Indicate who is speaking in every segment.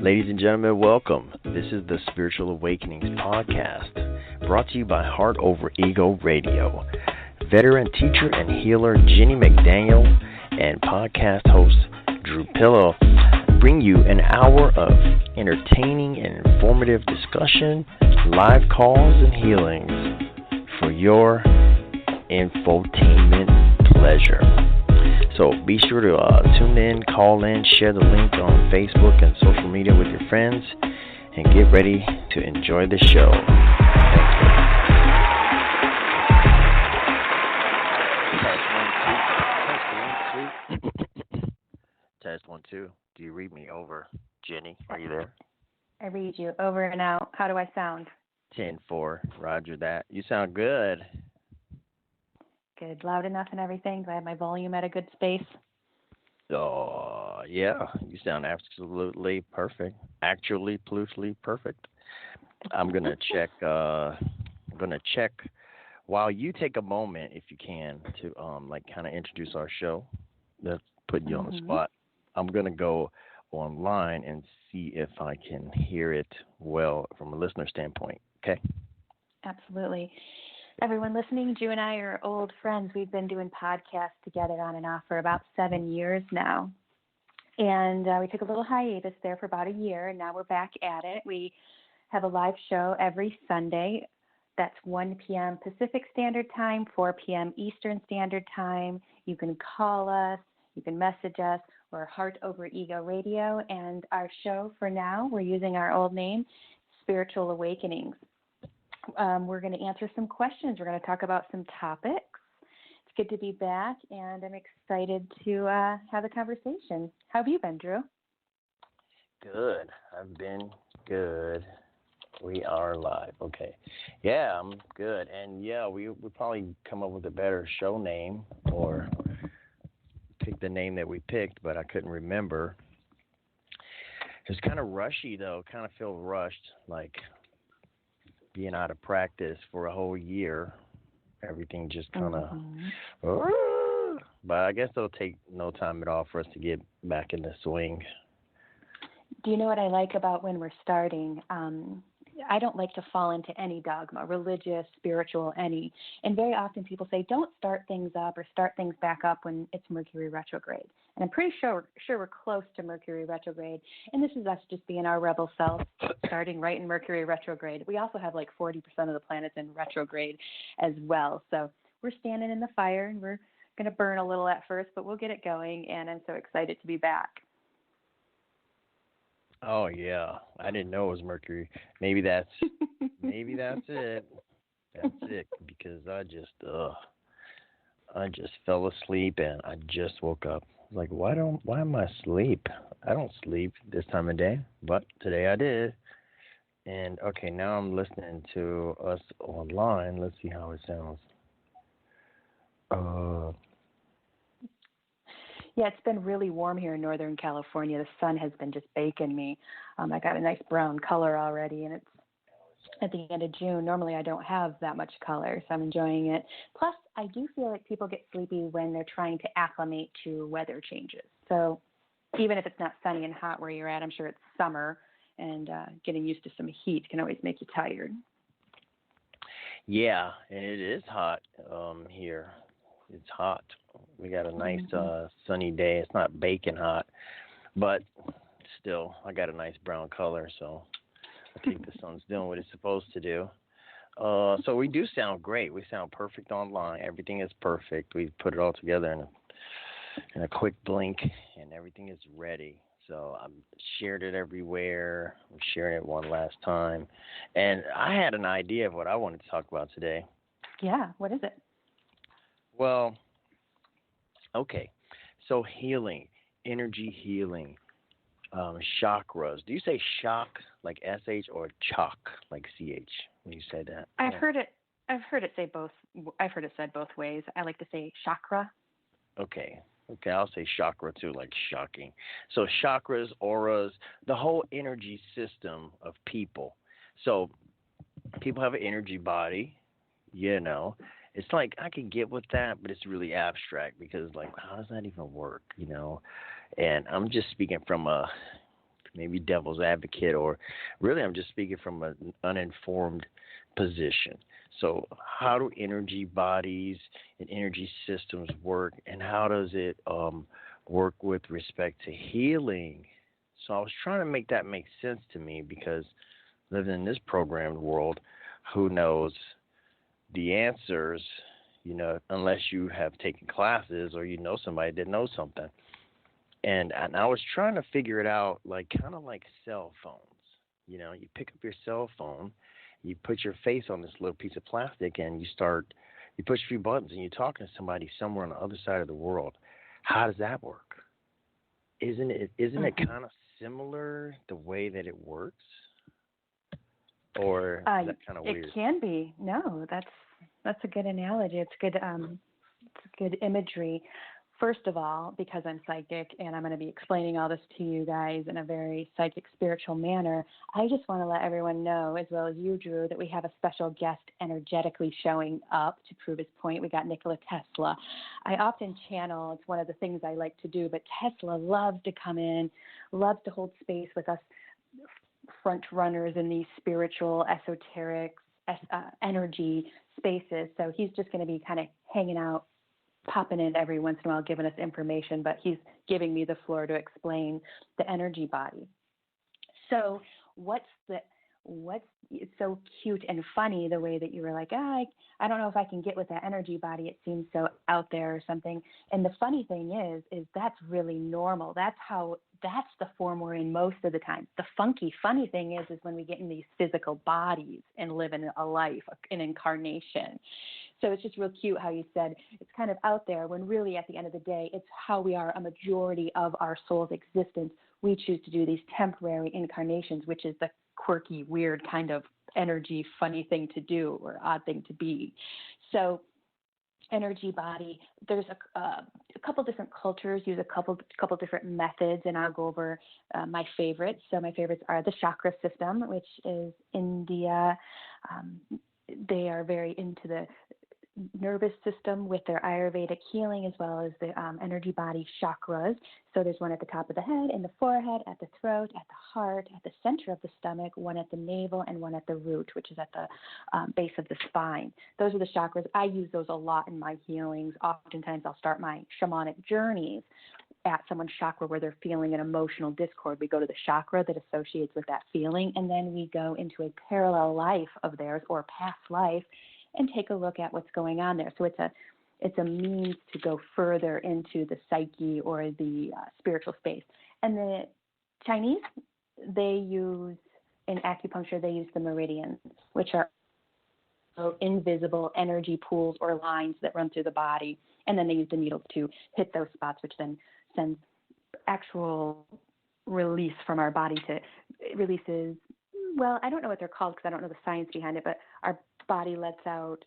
Speaker 1: Ladies and gentlemen, welcome. This is the Spiritual Awakenings podcast, brought to you by Heart Over Ego Radio. Veteran teacher and healer Jeenie McDaniel and podcast host Drew Pillow bring you an hour of entertaining and informative discussion, live calls, and healings for your infotainment pleasure. So be sure to tune in, call in, share the link on Facebook and social media with your friends, and get ready to enjoy the show. Thank you. Test 1 2. Do you read me over? Jeenie, are you there?
Speaker 2: I read you over and out. How do I sound?
Speaker 1: 10-4. Roger that. You sound good.
Speaker 2: Good. Loud enough and everything? Do I have my volume at a good space?
Speaker 1: Oh, yeah. You sound absolutely perfect. Actually, plusely perfect. I'm going to check. While you take a moment, if you can, to kind of introduce our show. That's putting you on the spot. I'm going to go online and see if I can hear it well from a listener standpoint. Okay?
Speaker 2: Absolutely. Everyone listening, Drew and I are old friends. We've been doing podcasts together on and off for about 7 years now. And we took a little hiatus there for about a year, and now we're back at it. We have a live show every Sunday. That's 1 p.m. Pacific Standard Time, 4 p.m. Eastern Standard Time. You can call us. You can message us. We're Heart Over Ego Radio. And our show for now, we're using our old name, Spiritual Awakenings. We're going to answer some questions. We're going to talk about some topics. It's good to be back, and I'm excited to have a conversation. How have you been, Drew?
Speaker 1: Good. I've been good. We are live. Okay. Yeah, I'm good. And, yeah, we'll probably come up with a better show name or pick the name that we picked, but I couldn't remember. It was kind of rushy, though. Kind of feel rushed, like being out of practice for a whole year. Everything just kind of, but I guess it'll take no time at all for us to get back in the swing.
Speaker 2: Do you know what I like about when we're starting? I don't like to fall into any dogma, religious, spiritual, any. And very often people say, don't start things up or start things back up when it's Mercury retrograde. And I'm pretty sure we're close to Mercury retrograde. And this is us just being our rebel self, starting right in Mercury retrograde. We also have like 40% of the planets in retrograde as well. So we're standing in the fire, and we're going to burn a little at first, but we'll get it going. And I'm so excited to be back.
Speaker 1: Oh, yeah. I didn't know it was Mercury. Maybe that's it. That's it, because I just fell asleep and I just woke up. Like, why am I asleep? I don't sleep this time of day, but today I did. And okay, now I'm listening to us online. Let's see how it sounds.
Speaker 2: Yeah, it's been really warm here in Northern California. The sun has been just baking me. I got a nice brown color already, and it's at the end of June. Normally I don't have that much color, so I'm enjoying it. Plus, I do feel like people get sleepy when they're trying to acclimate to weather changes. So even if it's not sunny and hot where you're at, I'm sure it's summer, and getting used to some heat can always make you tired.
Speaker 1: Yeah, and it is hot here. It's hot. We got a nice sunny day. It's not baking hot, but still, I got a nice brown color, so I think the sun's doing what it's supposed to do. So we do sound great. We sound perfect online. Everything is perfect. We put it all together in a quick blink, and everything is ready. So I've shared it everywhere. I'm sharing it one last time. And I had an idea of what I wanted to talk about today.
Speaker 2: Yeah, what is it?
Speaker 1: Well, okay, so healing, energy healing, chakras. Do you say shock like SH or chalk like CH when you say that?
Speaker 2: I've heard it said both ways. I like to say chakra.
Speaker 1: Okay, I'll say chakra too, like shocking. So chakras, auras, the whole energy system of people. So people have an energy body, you know. It's like I can get with that, but it's really abstract because, like, how does that even work, you know? And I'm just speaking from a maybe devil's advocate, or really I'm just speaking from an uninformed position. So, how do energy bodies and energy systems work, and how does it work with respect to healing? So, I was trying to make that make sense to me because living in this programmed world, who knows the answers, unless you have taken classes or you know somebody that knows something. And I was trying to figure it out, like kind of like cell phones. You pick up your cell phone, you put your face on this little piece of plastic, and you push a few buttons, and you're talking to somebody somewhere on the other side of the world. How does that work? Isn't it kind of similar the way that it works, or is that kind of weird?
Speaker 2: It can be. No, that's a good analogy. It's good imagery. First of all, because I'm psychic and I'm going to be explaining all this to you guys in a very psychic, spiritual manner, I just want to let everyone know, as well as you, Drew, that we have a special guest energetically showing up to prove his point. We got Nikola Tesla. I often channel. It's one of the things I like to do, but Tesla loves to come in, loves to hold space with us front runners in these spiritual, esoteric, energy spaces. So he's just going to be kind of hanging out, popping in every once in a while, giving us information, but he's giving me the floor to explain the energy body. So it's so cute and funny the way that you were like, I don't know if I can get with that energy body. It seems so out there or something. And the funny thing is that's really normal. That's the form we're in most of the time. The funny thing is when we get in these physical bodies and live in a life, an incarnation. So it's just real cute how you said it's kind of out there when really at the end of the day, it's how we are a majority of our soul's existence. We choose to do these temporary incarnations, which is the quirky, weird kind of energy, funny thing to do or odd thing to be. So energy body, there's a couple different cultures use a couple different methods, and I'll go over my favorites. So my favorites are the chakra system, which is India. They are very into the nervous system with their Ayurvedic healing, as well as the energy body chakras. So there's one at the top of the head, in the forehead, at the throat, at the heart, at the center of the stomach, one at the navel, and one at the root, which is at the base of the spine. Those are the chakras. I use those a lot in my healings. Oftentimes I'll start my shamanic journeys at someone's chakra where they're feeling an emotional discord. We go to the chakra that associates with that feeling, and then we go into a parallel life of theirs or past life and take a look at what's going on there. So it's a means to go further into the psyche or the spiritual space. And the Chinese, they use, in acupuncture, they use the meridians, which are invisible energy pools or lines that run through the body. And then they use the needles to hit those spots, which then sends actual release from our body to releases. Well, I don't know what they're called because I don't know the science behind it, but our body lets out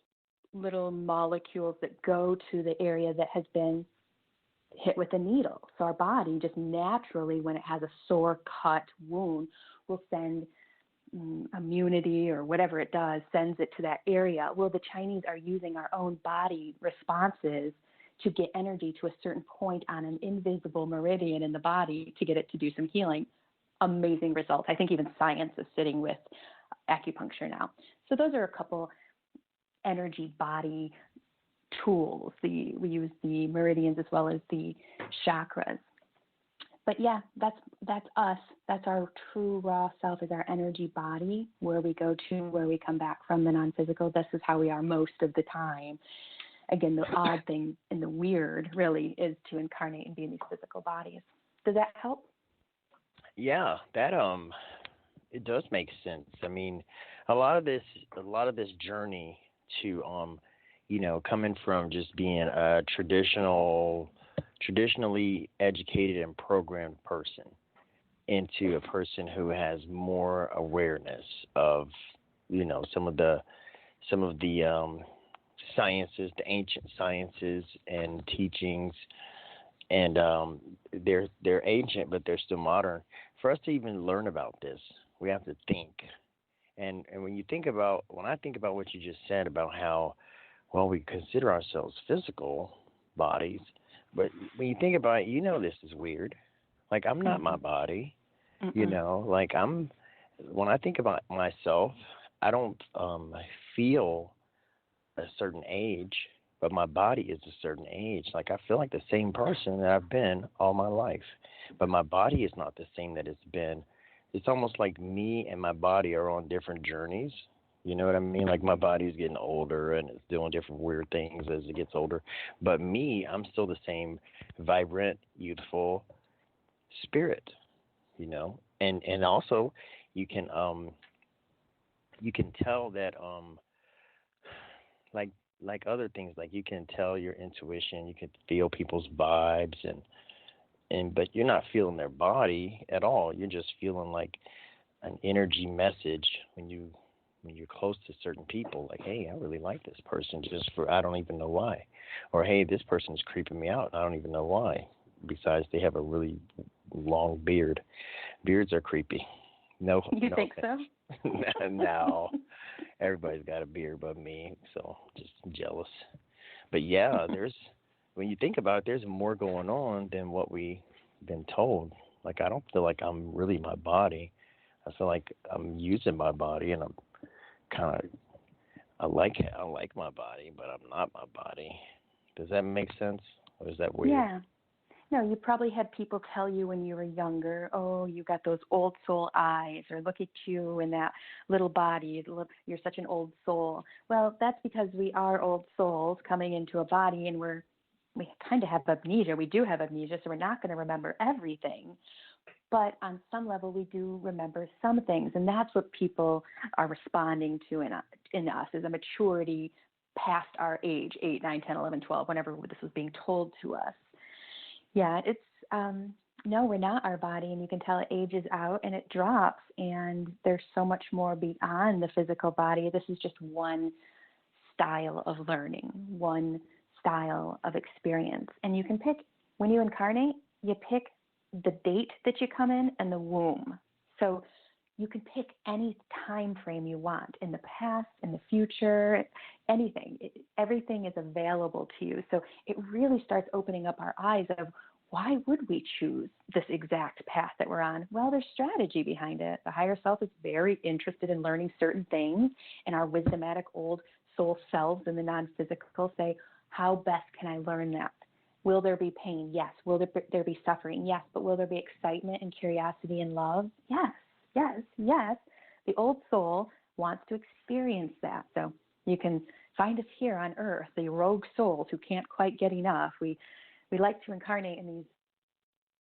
Speaker 2: little molecules that go to the area that has been hit with a needle. So our body just naturally, when it has a sore, cut, wound, will send immunity or whatever it does, sends it to that area. Well, the Chinese are using our own body responses to get energy to a certain point on an invisible meridian in the body to get it to do some healing. Amazing results. I think even science is sitting with acupuncture now. So those are a couple energy body tools. We use the meridians as well as the chakras. But yeah, that's us. That's our true raw self, is our energy body, where we go to, where we come back from, the non-physical. This is how we are most of the time. Again, the odd thing and the weird really is to incarnate and be in these physical bodies. Does that help?
Speaker 1: Yeah, that it does make sense. I mean, a lot of this journey to coming from just being a traditionally educated and programmed person into a person who has more awareness of some of the sciences, the ancient sciences and teachings, and they're ancient, but they're still modern. For us to even learn about this, we have to think. And when I think about what you just said about how, well, we consider ourselves physical bodies, but when you think about it, this is weird. Like, I'm not my body. You know, like when I think about myself, I don't feel a certain age, but my body is a certain age. Like I feel like the same person that I've been all my life, but my body is not the same that it's been. It's almost like me and my body are on different journeys. You know what I mean? Like my body's getting older and it's doing different weird things as it gets older. But me, I'm still the same vibrant, youthful spirit, you know. And also you can tell that like other things, like you can tell your intuition, you can feel people's vibes and but you're not feeling their body at all. You're just feeling like an energy message when you're close to certain people, like, hey, I really like this person just for I don't even know why. Or hey, this person is creeping me out and I don't even know why. Besides they have a really long beard. Beards are creepy. No,
Speaker 2: You
Speaker 1: no
Speaker 2: think so?
Speaker 1: no. Everybody's got a beard but me, so just jealous. But yeah, there's when you think about it, there's more going on than what we've been told. Like I don't feel like I'm really my body. I feel like I'm using my body, and I'm kind of I like my body, but I'm not my body. Does that make sense, or is that weird?
Speaker 2: Yeah. No, you probably had people tell you when you were younger, oh, you got those old soul eyes, or look at you in that little body, you're such an old soul. Well, that's because we are old souls coming into a body, and we kind of have amnesia. We do have amnesia, so we're not going to remember everything. But on some level, we do remember some things, and that's what people are responding to in us is a maturity past our age, 8, 9, 10, 11, 12, whenever this was being told to us. Yeah, it's no, we're not our body, and you can tell it ages out and it drops, and there's so much more beyond the physical body. This is just one style of learning, one style of experience. And you can pick, when you incarnate, you pick the date that you come in and the womb. So you can pick any time frame you want, in the past, in the future, anything. Everything is available to you. So it really starts opening up our eyes of why would we choose this exact path that we're on? Well, there's strategy behind it. The higher self is very interested in learning certain things, and our wisdomatic old soul selves in the non-physical say, how best can I learn that? Will there be pain? Yes. Will there be suffering? Yes. But will there be excitement and curiosity and love? Yes. Yes, yes. The old soul wants to experience that. So you can find us here on Earth, the rogue souls who can't quite get enough. We like to incarnate in these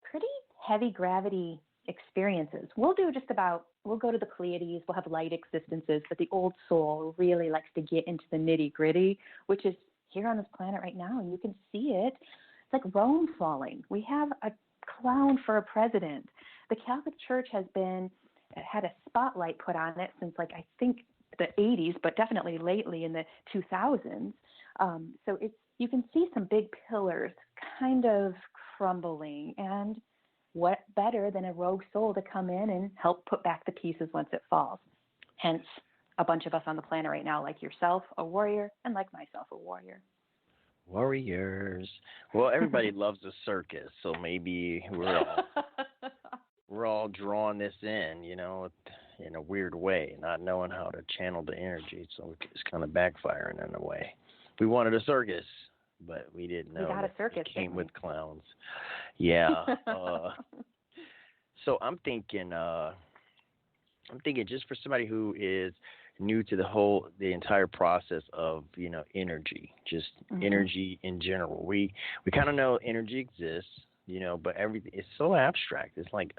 Speaker 2: pretty heavy gravity experiences. We'll go to the Pleiades, we'll have light existences, but the old soul really likes to get into the nitty gritty, which is here on this planet right now, and you can see it. It's like Rome falling. We have a clown for a president. The Catholic Church had a spotlight put on it since, like, I think the 80s, but definitely lately in the 2000s. So you can see some big pillars kind of crumbling, and what better than a rogue soul to come in and help put back the pieces once it falls. Hence, a bunch of us on the planet right now, like yourself, a warrior, and like myself, a warrior.
Speaker 1: Warriors. Well, everybody loves a circus, so maybe we're all drawing this in, you know, in a weird way, not knowing how to channel the energy, so it's kind of backfiring in a way. We wanted a circus, but we didn't know
Speaker 2: we got a circus,
Speaker 1: it came with clowns. Yeah. So I'm thinking just for somebody who is new to the entire process of, you know, energy, just energy in general. We kind of know energy exists, you know, but everything is so abstract. It's like,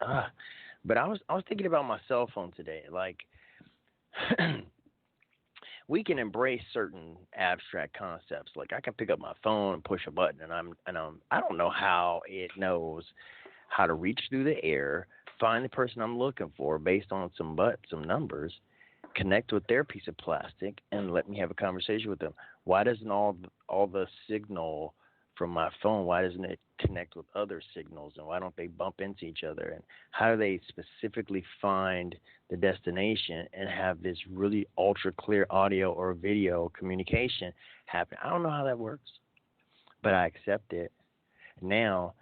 Speaker 1: but I was thinking about my cell phone today. Like, we can embrace certain abstract concepts. Like, I can pick up my phone and push a button, and I don't know how it knows how to reach through the air, find the person I'm looking for based on some numbers, connect with their piece of plastic, and let me have a conversation with them. Why doesn't all the signal from my phone, why doesn't it connect with other signals, and why don't they bump into each other, and how do they specifically find the destination and have this really ultra clear audio or video communication happen? I don't know how that works, but I accept it. Now,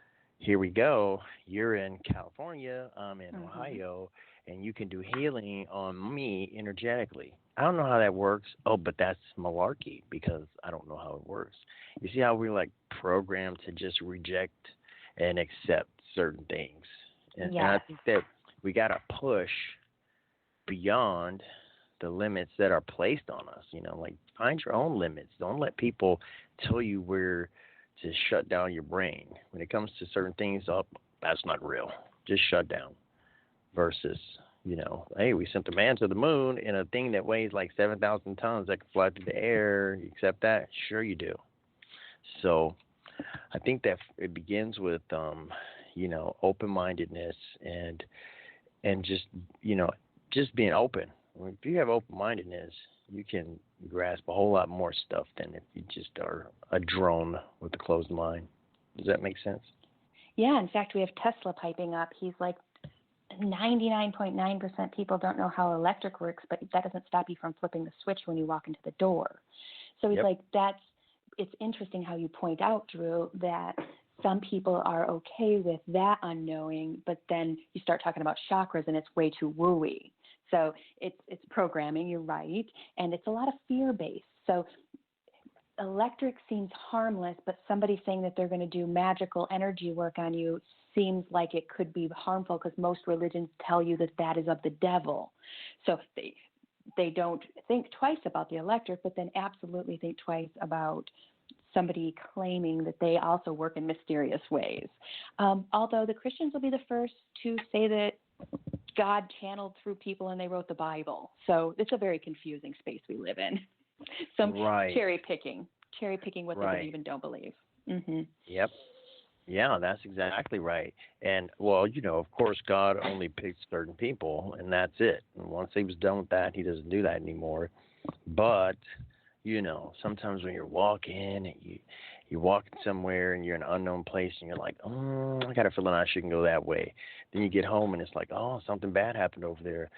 Speaker 1: here we go. You're in California, I'm in
Speaker 2: Mhm.
Speaker 1: Ohio, and you can do healing on me energetically. I don't know how that works. Oh, but that's malarkey because I don't know how it works. You see how we're like programmed to just reject and accept certain things. And I
Speaker 2: Yes.
Speaker 1: think that we got to push beyond the limits that are placed on us. Like find your own limits. Don't let people tell you where to shut down your brain. When it comes to certain things, up, that's not real. Just shut down. Versus, hey, we sent a man to the moon in a thing that weighs like 7,000 tons that can fly through the air. You accept that? Sure, you do. So I think that it begins with, open-mindedness and just you know just being open. If you have open mindedness, you can grasp a whole lot more stuff than if you just are a drone with a closed mind. Does that make sense?
Speaker 2: Yeah, in fact, we have Tesla piping up. He's like 99.9% people don't know how electric works, but that doesn't stop you from flipping the switch when you walk into the door. So he's
Speaker 1: Yep.
Speaker 2: like, it's interesting how you point out, Drew, that some people are okay with that unknowing, but then you start talking about chakras and it's way too wooey. So it's programming, you're right, and it's a lot of fear based. So electric seems harmless, but somebody saying that they're going to do magical energy work on you seems like it could be harmful because most religions tell you that that is of the devil. So they don't think twice about the electric, but then absolutely think twice about somebody claiming that they also work in mysterious ways. Although the Christians will be the first to say that God channeled through people and they wrote the Bible. So it's a very confusing space we live in. Some
Speaker 1: Right.
Speaker 2: cherry picking what they
Speaker 1: Right.
Speaker 2: believe and don't believe. Hmm.
Speaker 1: Yep. Yeah, that's exactly right. And well, of course, God only picks certain people, and that's it. And once he was done with that, he doesn't do that anymore. But sometimes when you're walking and you're walking somewhere and you're in an unknown place and you're like, I got a feeling I shouldn't go that way. Then you get home and it's like, oh, something bad happened over there.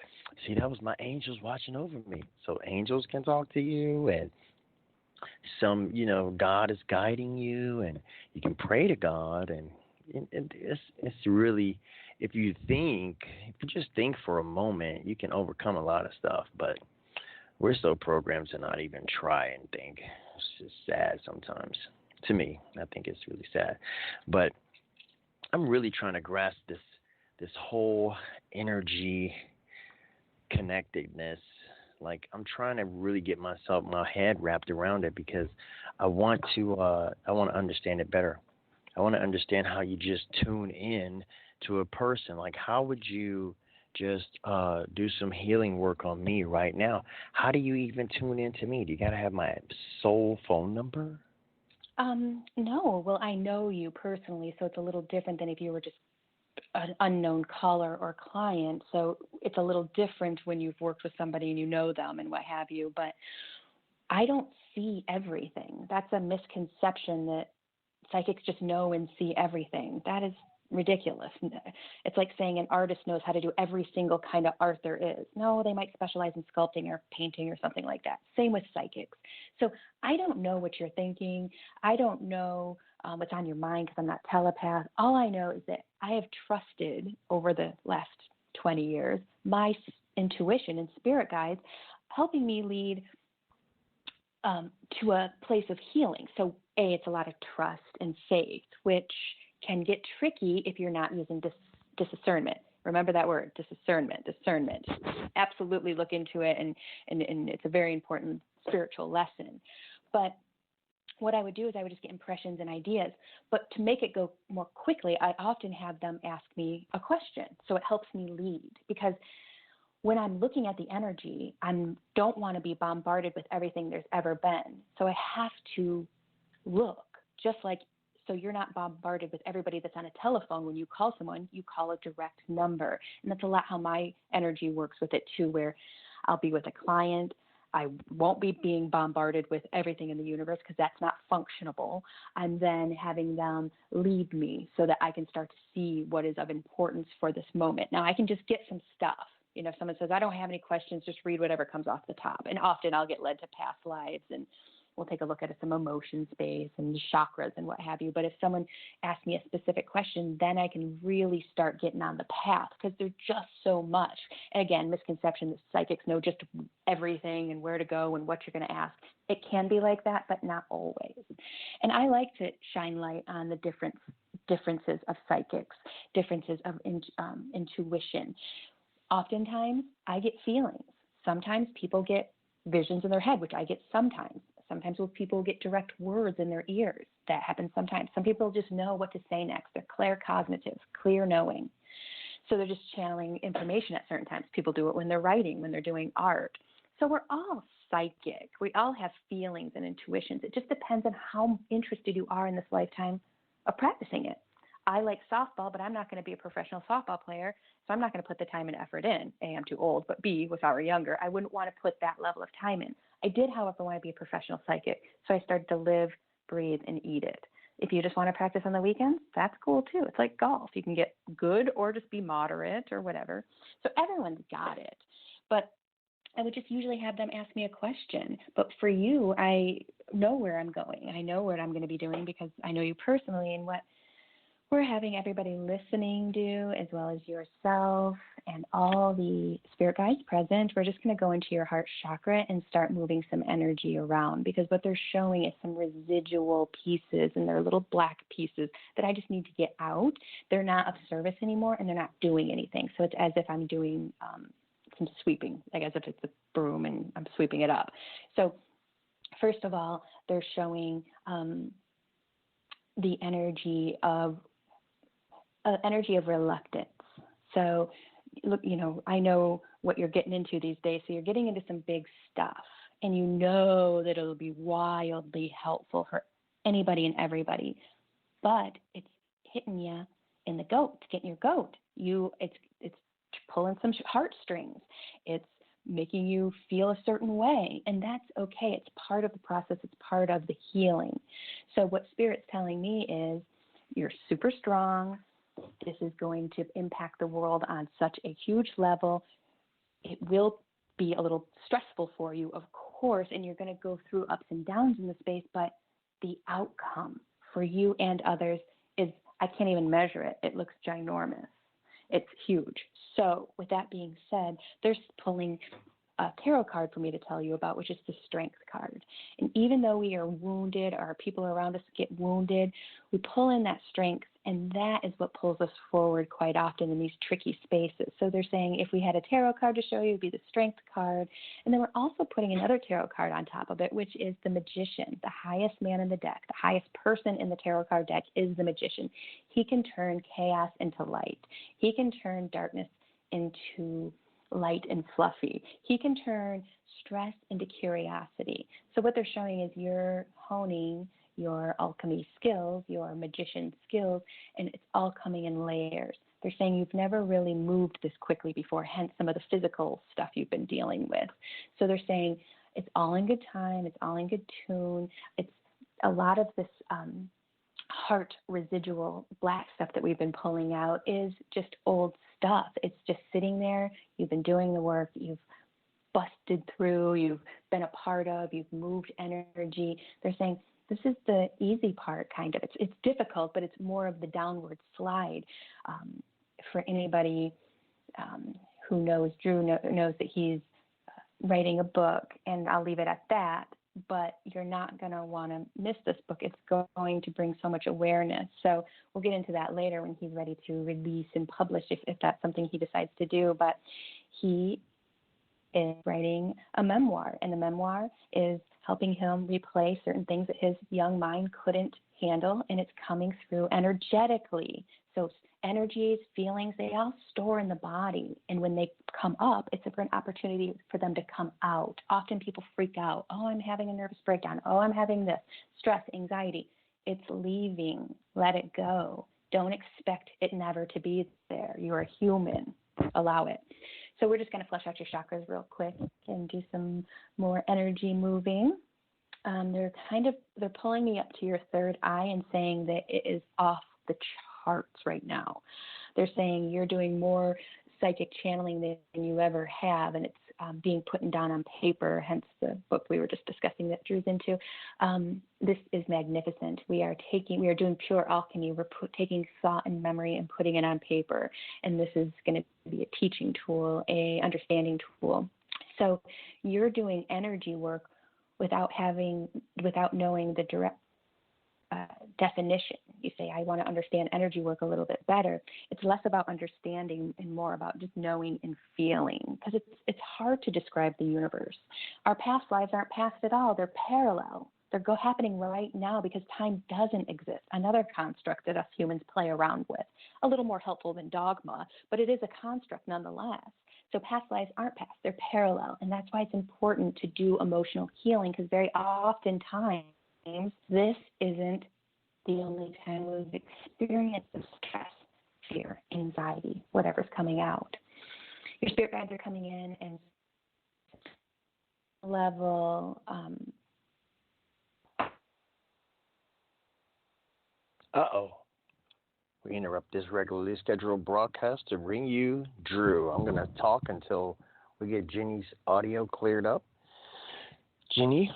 Speaker 1: See, that was my angels watching over me. So angels can talk to you, and God is guiding you, and you can pray to God, and it's really, if you just think for a moment, you can overcome a lot of stuff. But we're so programmed to not even try and think. It's just sad sometimes. To me, I think it's really sad. But I'm really trying to grasp this whole energy connectedness. Like I'm trying to really get my head wrapped around it because I want to understand it better. I want to understand how you just tune in to a person. Like how would you just do some healing work on me right now? How do you even tune in to me? Do you got to have my soul phone number?
Speaker 2: No, well, I know you personally, so it's a little different than if you were just an unknown caller or client. So it's a little different when you've worked with somebody and you know them and what have you. But I don't see everything. That's a misconception that psychics just know and see everything. That is ridiculous. It's like saying an artist knows how to do every single kind of art there is. No, they might specialize in sculpting or painting or something like that. Same with psychics. So I don't know what you're thinking. I don't know what's on your mind because I'm not telepath. All I know is that I have trusted over the last 20 years my intuition and spirit guides helping me lead to a place of healing. So, it's a lot of trust and faith, which can get tricky if you're not using discernment. Remember that word, discernment. Absolutely look into it, and it's a very important spiritual lesson. But what I would do is I would just get impressions and ideas. But to make it go more quickly, I often have them ask me a question. So it helps me lead because when I'm looking at the energy, I don't want to be bombarded with everything there's ever been. So I have to look, just like, so you're not bombarded with everybody that's on a telephone. When you call someone, you call a direct number. And that's a lot how my energy works with it too, where I'll be with a client. I won't be being bombarded with everything in the universe because that's not functionable. And then having them lead me so that I can start to see what is of importance for this moment. Now I can just get some stuff. If someone says, I don't have any questions, just read whatever comes off the top. And often I'll get led to past lives and we'll take a look at some emotion space and chakras and what have you. But if someone asks me a specific question, then I can really start getting on the path, because there's just so much. And again, misconception that psychics know just everything and where to go and what you're going to ask. It can be like that, but not always. And I like to shine light on the differences of psychics, differences of intuition. Oftentimes, I get feelings. Sometimes people get visions in their head, which I get sometimes. Sometimes people get direct words in their ears. That happens sometimes. Some people just know what to say next. They're claircognitive, clear knowing. So they're just channeling information at certain times. People do it when they're writing, when they're doing art. So we're all psychic. We all have feelings and intuitions. It just depends on how interested you are in this lifetime of practicing it. I like softball, but I'm not going to be a professional softball player, so I'm not going to put the time and effort in. A, I'm too old, but B, if I were younger, I wouldn't want to put that level of time in. I did, however, want to be a professional psychic, so I started to live, breathe, and eat it. If you just want to practice on the weekends, that's cool too. It's like golf. You can get good or just be moderate or whatever. So everyone's got it. But I would just usually have them ask me a question. But for you, I know where I'm going. I know what I'm going to be doing because I know you personally and what we're having everybody listening do, as well as yourself and all the spirit guides present. We're just going to go into your heart chakra and start moving some energy around, because what they're showing is some residual pieces, and they're little black pieces that I just need to get out. They're not of service anymore, and they're not doing anything. So it's as if I'm doing some sweeping, like as if it's a broom and I'm sweeping it up. So first of all, they're showing the energy of reluctance. So, look, I know what you're getting into these days. So you're getting into some big stuff, and you know that it'll be wildly helpful for anybody and everybody. But it's hitting you in the goat, getting your goat. It's pulling some heartstrings. It's making you feel a certain way, and that's okay. It's part of the process. It's part of the healing. So what Spirit's telling me is you're super strong. This is going to impact the world on such a huge level. It will be a little stressful for you, of course, and you're going to go through ups and downs in the space, but the outcome for you and others is, I can't even measure it. It looks ginormous. It's huge. So with that being said, there's pulling a tarot card for me to tell you about, which is the Strength card. And even though we are wounded, or people around us get wounded, we pull in that strength, and that is what pulls us forward quite often in these tricky spaces. So they're saying if we had a tarot card to show you, it would be the Strength card. And then we're also putting another tarot card on top of it, which is the Magician, the highest man in the deck. The highest person in the tarot card deck is the Magician. He can turn chaos into light. He can turn darkness into light and fluffy. He can turn stress into curiosity. So what they're showing is you're honing your alchemy skills, your magician skills, and it's all coming in layers. They're saying you've never really moved this quickly before, hence some of the physical stuff you've been dealing with. So they're saying it's all in good time, it's all in good tune. It's a lot of this heart residual black stuff that we've been pulling out is just old stuff. It's just sitting there. You've been doing the work. You've busted through. You've been a part of. You've moved energy. They're saying this is the easy part, kind of. It's difficult, but it's more of the downward slide. For anybody who knows Drew knows that he's writing a book, and I'll leave it at that. But you're not going to want to miss this book. It's going to bring so much awareness. So we'll get into that later when he's ready to release and publish, if that's something he decides to do. But he is writing a memoir, and the memoir is helping him replay certain things that his young mind couldn't handle, and it's coming through energetically. So energies, feelings, they all store in the body. And when they come up, it's an opportunity for them to come out. Often people freak out. Oh, I'm having a nervous breakdown. Oh, I'm having this. Stress, anxiety. It's leaving. Let it go. Don't expect it never to be there. You're a human. Allow it. So we're just going to flush out your chakras real quick and do some more energy moving. They're pulling me up to your third eye and saying that it is off the charts right now. They're saying you're doing more psychic channeling than you ever have, and it's being put down on paper, hence the book we were just discussing that Drew's into. This is magnificent. We are doing pure alchemy. We're taking thought and memory and putting it on paper. And this is going to be a teaching tool, a understanding tool. So you're doing energy work without knowing the direct definition. You say, I want to understand energy work a little bit better. It's less about understanding and more about just knowing and feeling, because it's hard to describe the universe. Our past lives aren't past at all. They're parallel. They're happening right now because time doesn't exist. Another construct that us humans play around with, a little more helpful than dogma, but it is a construct nonetheless. So past lives aren't past, they're parallel. And that's why it's important to do emotional healing, because very oftentimes this isn't the only time we've experienced the stress, fear, anxiety, whatever's coming out. Your spirit guides are coming in and level.
Speaker 1: We interrupt this regularly scheduled broadcast to bring you Drew. I'm going to talk until we get Jeannie's audio cleared up. Jeanie,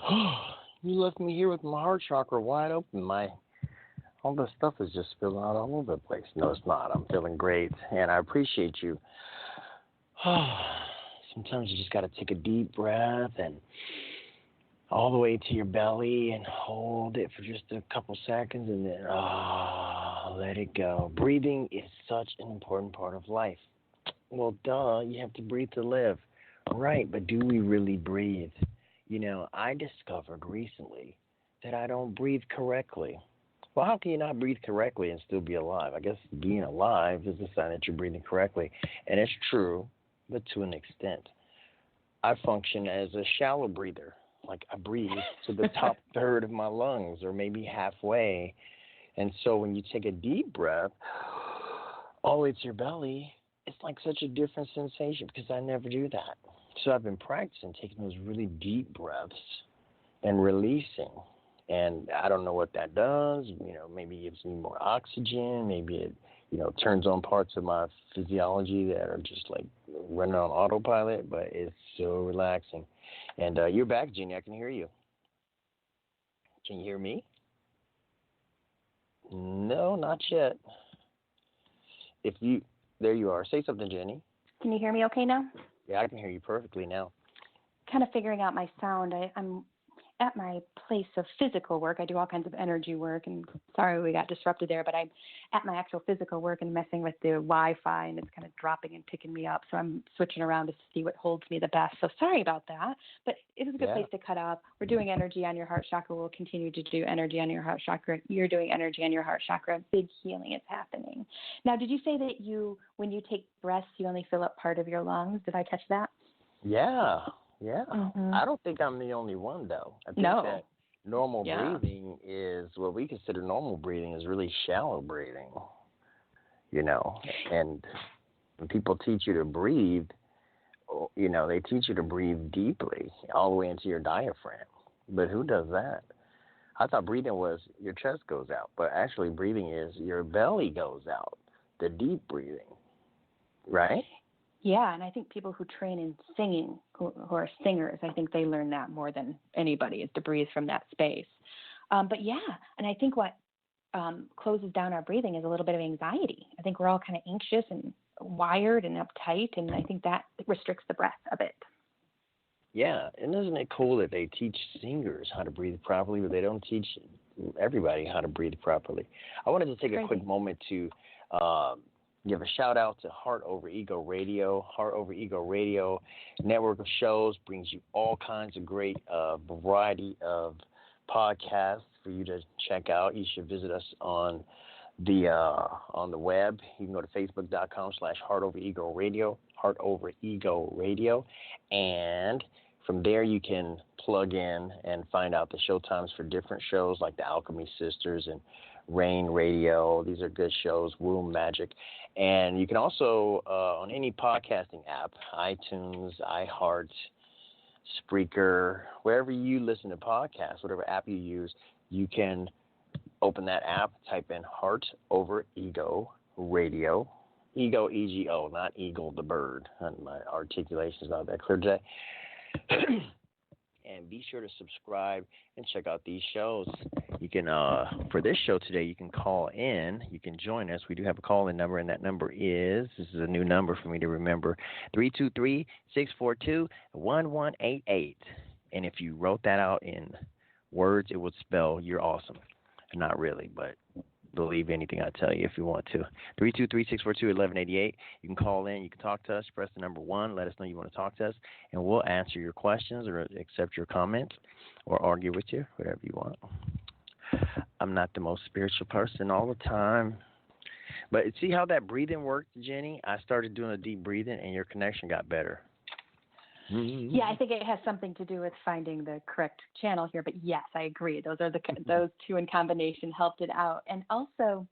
Speaker 1: you left me here with my heart chakra wide open. All the stuff is just spilling out all over the place. No, it's not. I'm feeling great, and I appreciate you. Sometimes you just got to take a deep breath and all the way to your belly and hold it for just a couple seconds, and then let it go. Breathing is such an important part of life. Well, duh, you have to breathe to live. Right, but do we really breathe? You know, I discovered recently that I don't breathe correctly. Well, how can you not breathe correctly and still be alive? I guess being alive is a sign that you're breathing correctly. And it's true, but to an extent. I function as a shallow breather. Like I breathe to the top third of my lungs, or maybe halfway. And so when you take a deep breath all the way to your belly, it's like such a different sensation because I never do that. So I've been practicing taking those really deep breaths and releasing. And I don't know what that does. You know, maybe it gives me more oxygen. Maybe it, turns on parts of my physiology that are just like running on autopilot. But it's so relaxing. And you're back, Jeanie. I can hear you. Can you hear me? No, not yet. There you are. Say something, Jeanie.
Speaker 2: Can you hear me okay now?
Speaker 1: Yeah, I can hear you perfectly now.
Speaker 2: Kind of figuring out my sound. I'm at my place of physical work. I do all kinds of energy work, and sorry we got disrupted there, but I'm at my actual physical work and messing with the Wi-Fi, and it's kind of dropping and picking me up. So I'm switching around to see what holds me the best. So sorry about that, but it is a good place to cut off. We're doing energy on your heart chakra. We'll continue to do energy on your heart chakra. You're doing energy on your heart chakra. Big healing is happening. Now, did you say that when you take breaths, you only fill up part of your lungs? Did I catch that?
Speaker 1: Yeah. Yeah. Mm-hmm. I don't think I'm the only one, though. I think that normal breathing is what we consider normal breathing is really shallow breathing, and when people teach you to breathe, they teach you to breathe deeply all the way into your diaphragm. But who does that? I thought breathing was your chest goes out, but actually breathing is your belly goes out, the deep breathing, right?
Speaker 2: Yeah, and I think people who train in singing, who are singers, I think they learn that more than anybody, is to breathe from that space. But yeah, and I think what closes down our breathing is a little bit of anxiety. I think we're all kind of anxious and wired and uptight, and I think that restricts the breath a bit.
Speaker 1: Yeah, and isn't it cool that they teach singers how to breathe properly, but they don't teach everybody how to breathe properly? I wanted to take a quick moment to give a shout out to Heart Over Ego Radio. Heart Over Ego Radio network of shows brings you all kinds of great variety of podcasts for you to check out. You should visit us on the web. You can go to facebook.com/Heart Over Ego Radio, Heart Over Ego Radio, and from there you can plug in and find out the show times for different shows like the Alchemy Sisters and Rain Radio. These are good shows, Womb Magic. And you can also, on any podcasting app, iTunes, iHeart, Spreaker, wherever you listen to podcasts, whatever app you use, you can open that app, type in Heart Over Ego Radio, Ego, E-G-O, not Eagle the bird. And my articulation is not that clear today. And be sure to subscribe and check out these shows. You can, for this show today, you can call in. You can join us. We do have a call-in number, and that number is, this is a new number for me to remember, 323-642-1188. And if you wrote that out in words, it would spell "you're awesome." Not really, but believe anything I tell you if you want to. 323-642-1188. You can call in. You can talk to us. Press the number 1. Let us know you want to talk to us, and we'll answer your questions or accept your comments or argue with you, whatever you want. I'm not the most spiritual person all the time. But see how that breathing worked, Jeenie? I started doing a deep breathing, and your connection got better.
Speaker 2: Yeah, I think it has something to do with finding the correct channel here. But yes, I agree. Those two in combination helped it out. And also,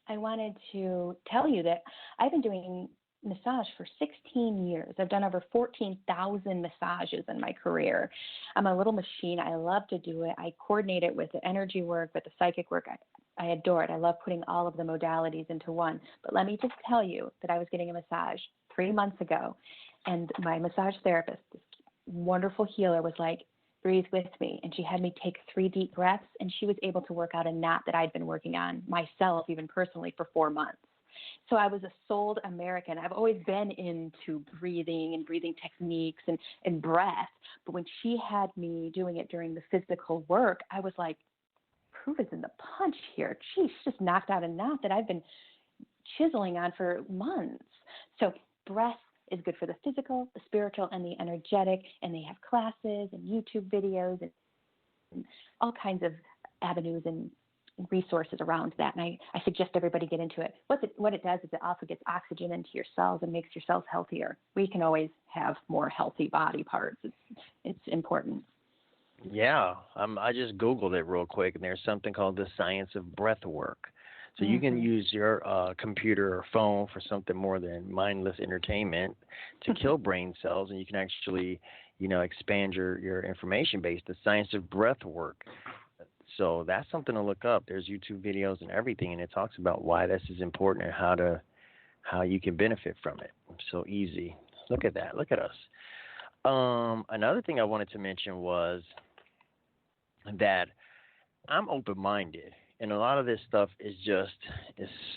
Speaker 2: I wanted to tell you that I've been doing massage for 16 years. I've done over 14,000 massages in my career. I'm a little machine. I love to do it. I coordinate it with the energy work, with the psychic work. I adore it. I love putting all of the modalities into one. But let me just tell you that I was getting a massage 3 months ago, and my massage therapist, this wonderful healer, was like, breathe with me. And she had me take 3 deep breaths, and she was able to work out a knot that I'd been working on myself, even personally, for 4 months. So I was a souled American. I've always been into breathing and breathing techniques and breath. But when she had me doing it during the physical work, I was like, proof is in the punch here. Geez, she just knocked out a knot that I've been chiseling on for months. So breath is good for the physical, the spiritual, and the energetic. And they have classes and YouTube videos and all kinds of avenues and resources around that. And I suggest everybody get into it. What it does is it also gets oxygen into your cells and makes your cells healthier. We can always have more healthy body parts. It's important.
Speaker 1: Yeah, I just Googled it real quick, and there's something called the science of breath work. So you can use your computer or phone for something more than mindless entertainment to kill brain cells, and you can actually, expand your information base, the science of breath work. So that's something to look up. There's YouTube videos and everything, and it talks about why this is important and how you can benefit from it. So easy. Look at that. Look at us. Another thing I wanted to mention was that I'm open-minded. And a lot of this stuff is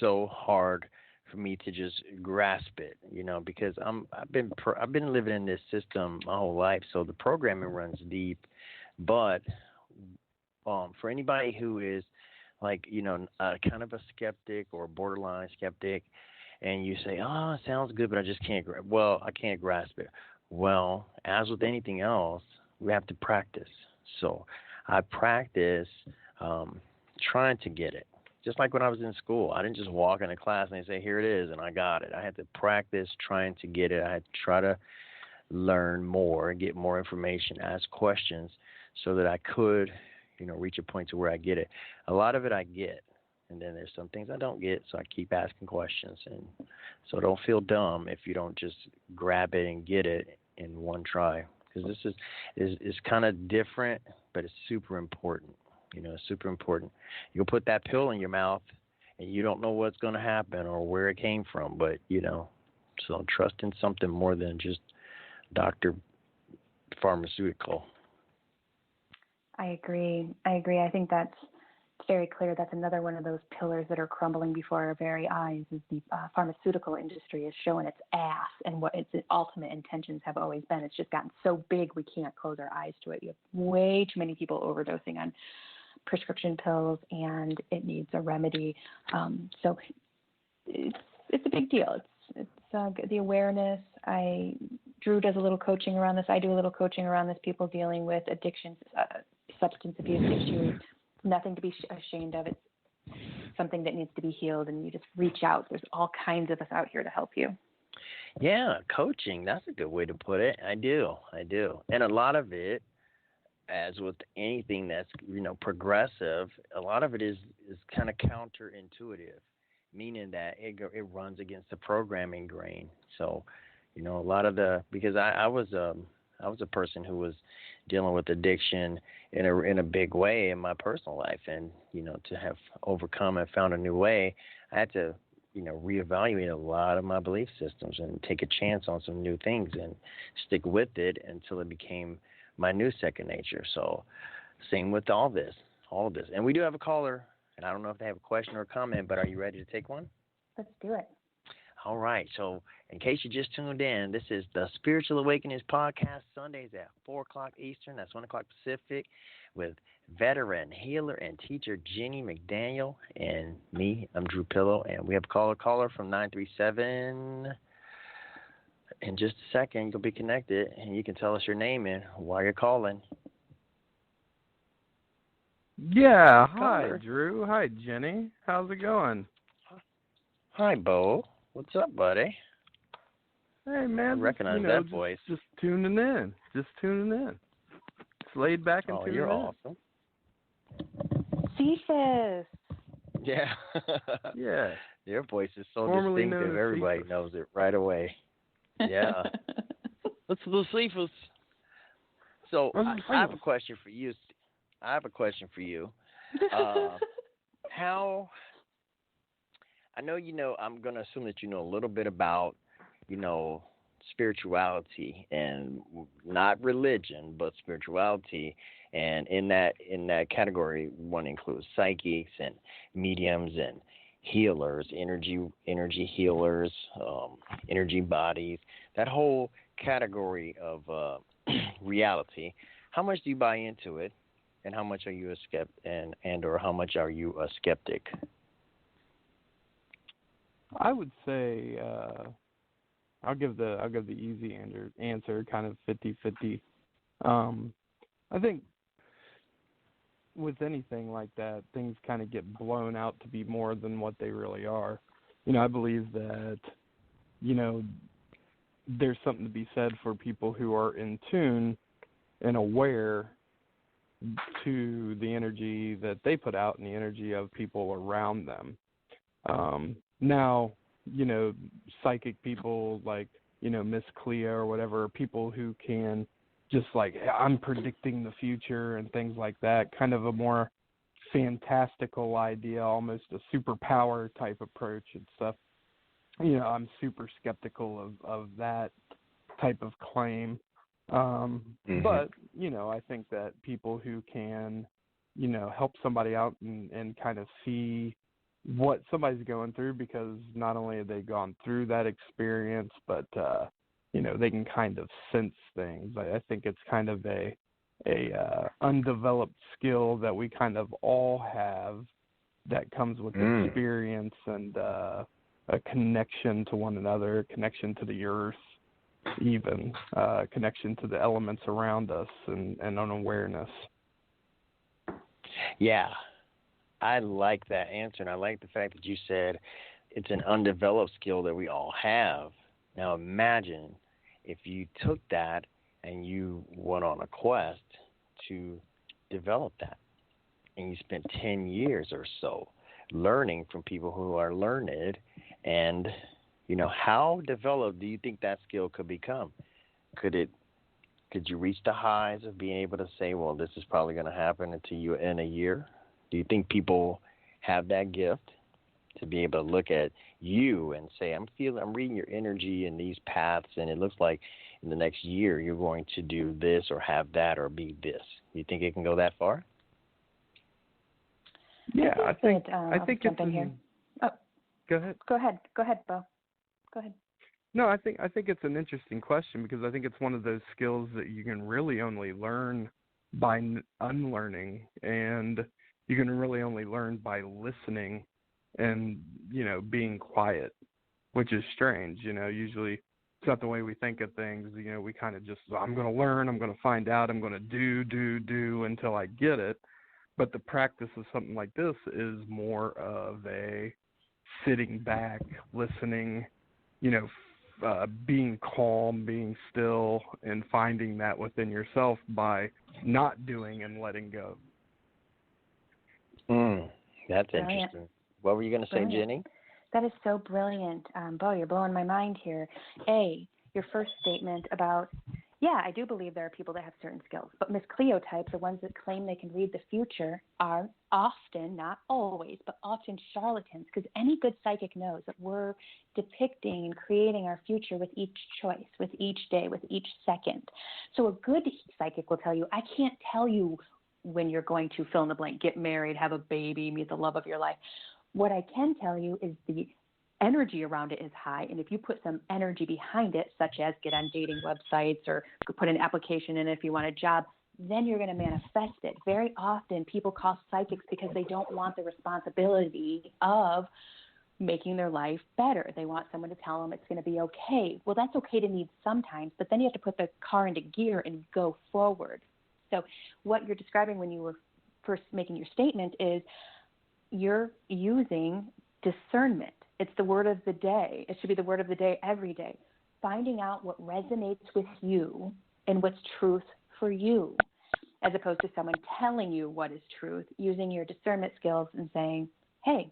Speaker 1: so hard for me to just grasp it, because I've been living in this system my whole life, so the programming runs deep. But for anybody who is like, kind of a skeptic or borderline skeptic, and you say, "Oh, it sounds good, but I just can't I can't grasp it." Well, as with anything else, we have to practice. So I practice trying to get it. Just like when I was in school, I didn't just walk into class and they say, "Here it is," and I got it. I had to practice trying to get it. I had to try to learn more, get more information, ask questions so that I could, reach a point to where I get it. A lot of it I get, and then there's some things I don't get, so I keep asking questions. And so don't feel dumb if you don't just grab it and get it in one try, because this is kind of different, but it's super important. Super important. You'll put that pill in your mouth, and you don't know what's going to happen or where it came from, but, so trust in something more than just doctor pharmaceutical.
Speaker 2: I agree. I think that's very clear. That's another one of those pillars that are crumbling before our very eyes, is the pharmaceutical industry is showing its ass and what its ultimate intentions have always been. It's just gotten so big we can't close our eyes to it. You have way too many people overdosing on prescription pills, and it needs a remedy. So it's a big deal. It's the awareness. Drew does a little coaching around this. I do a little coaching around this. People dealing with addictions, substance abuse issues. Nothing to be ashamed of. It's something that needs to be healed, and you just reach out. There's all kinds of us out here to help you.
Speaker 1: Yeah, coaching. That's a good way to put it. I do. And a lot of it, as with anything that's, progressive, a lot of it is kind of counterintuitive, meaning that it runs against the programming grain. So, a lot of because I was a person who was dealing with addiction in a big way in my personal life, and to have overcome and found a new way, I had to reevaluate a lot of my belief systems and take a chance on some new things and stick with it until it became my new second nature. So same with all of this. And we do have a caller, and I don't know if they have a question or a comment, but are you ready to take one?
Speaker 2: Let's do it.
Speaker 1: All right. So in case you just tuned in, this is the Spiritual Awakenings podcast, Sundays at 4 o'clock Eastern. That's 1 o'clock Pacific, with veteran healer and teacher Jeenie McDaniel and me. I'm Drew Pillow, and we have a caller from 937. In just a second, you'll be connected, and you can tell us your name and why you're calling.
Speaker 3: Yeah, hi, Drew. Hi, Jeenie. How's it going?
Speaker 1: Hi, Bo. What's up, buddy?
Speaker 3: Hey, man.
Speaker 1: I recognize that voice.
Speaker 3: Just tuning in. Just laid back and tuning in.
Speaker 1: Oh, you're awesome.
Speaker 2: Cephas.
Speaker 1: Yeah.
Speaker 3: Yeah.
Speaker 1: Your voice is so
Speaker 3: Formerly
Speaker 1: distinctive, everybody
Speaker 3: Cephas.
Speaker 1: knows it right away. Yeah. Let's do Cephas. So I have a question for you. How, I know I'm going to assume that you know a little bit about, spirituality, and not religion, but spirituality. And in that category, one includes psychics and mediums and healers, energy healers, energy bodies, that whole category of reality. How much do you buy into it, and how much are you or how much are you a skeptic?
Speaker 3: I would say I'll give the easy answer, kind of 50-50. I think with anything like that, things kind of get blown out to be more than what they really are. I believe that, there's something to be said for people who are in tune and aware to the energy that they put out and the energy of people around them. Now, psychic people like, Miss Cleo or whatever, people who can just like, I'm predicting the future and things like that, kind of a more fantastical idea, almost a superpower type approach and stuff. I'm super skeptical of that type of claim. But, I think that people who can, help somebody out and kind of see what somebody's going through, because not only have they gone through that experience, but, they can kind of sense things. I think it's kind of a undeveloped skill that we kind of all have that comes with experience and a connection to one another, connection to the earth, even connection to the elements around us, and an awareness.
Speaker 1: Yeah, I like that answer, and I like the fact that you said it's an undeveloped skill that we all have. Now imagine if you took that and you went on a quest to develop that, and you spent 10 years or so learning from people who are learned, and how developed do you think that skill could become? Could you reach the highs of being able to say, well, this is probably going to happen to you in a year? Do you think people have that gift to be able to look at you and say, I'm reading your energy in these paths, and it looks like in the next year you're going to do this or have that or be this? You think it can go that far?
Speaker 3: Yeah, I think
Speaker 2: jump in here. Oh,
Speaker 3: go ahead.
Speaker 2: Go ahead, Bo. Go ahead.
Speaker 3: No, I think it's an interesting question, because I think it's one of those skills that you can really only learn by unlearning, and you can really only learn by listening and, being quiet, which is strange. Usually it's not the way we think of things. We kind of just, I'm going to learn, I'm going to find out, I'm going to do until I get it. But the practice of something like this is more of a sitting back, listening, being calm, being still, and finding that within yourself by not doing and letting go.
Speaker 1: That's
Speaker 2: Brilliant.
Speaker 1: interesting. What were you going to say, Jeenie?
Speaker 2: That is so brilliant. Bo, you're blowing my mind here. Your first statement about, Yeah, I do believe there are people that have certain skills, but Miss Cleo type, the ones that claim they can read the future, are often, not always, but often charlatans, because any good psychic knows that we're depicting and creating our future with each choice, with each day, with each second. So a good psychic will tell you, I can't tell you when you're going to fill in the blank, get married, have a baby, meet the love of your life. What I can tell you is the energy around it is high, and if you put some energy behind it, such as get on dating websites or put an application in if you want a job, then you're going to manifest it. Very often people call psychics because they don't want the responsibility of making their life better. They want someone to tell them it's going to be okay. Well, that's okay to need sometimes, but then you have to put the car into gear and go forward. So what you're describing when you were first making your statement is you're using discernment. It's the word of the day. It should be the word of the day every day. Finding out what resonates with you and what's truth for you, as opposed to someone telling you what is truth, using your discernment skills and saying, hey,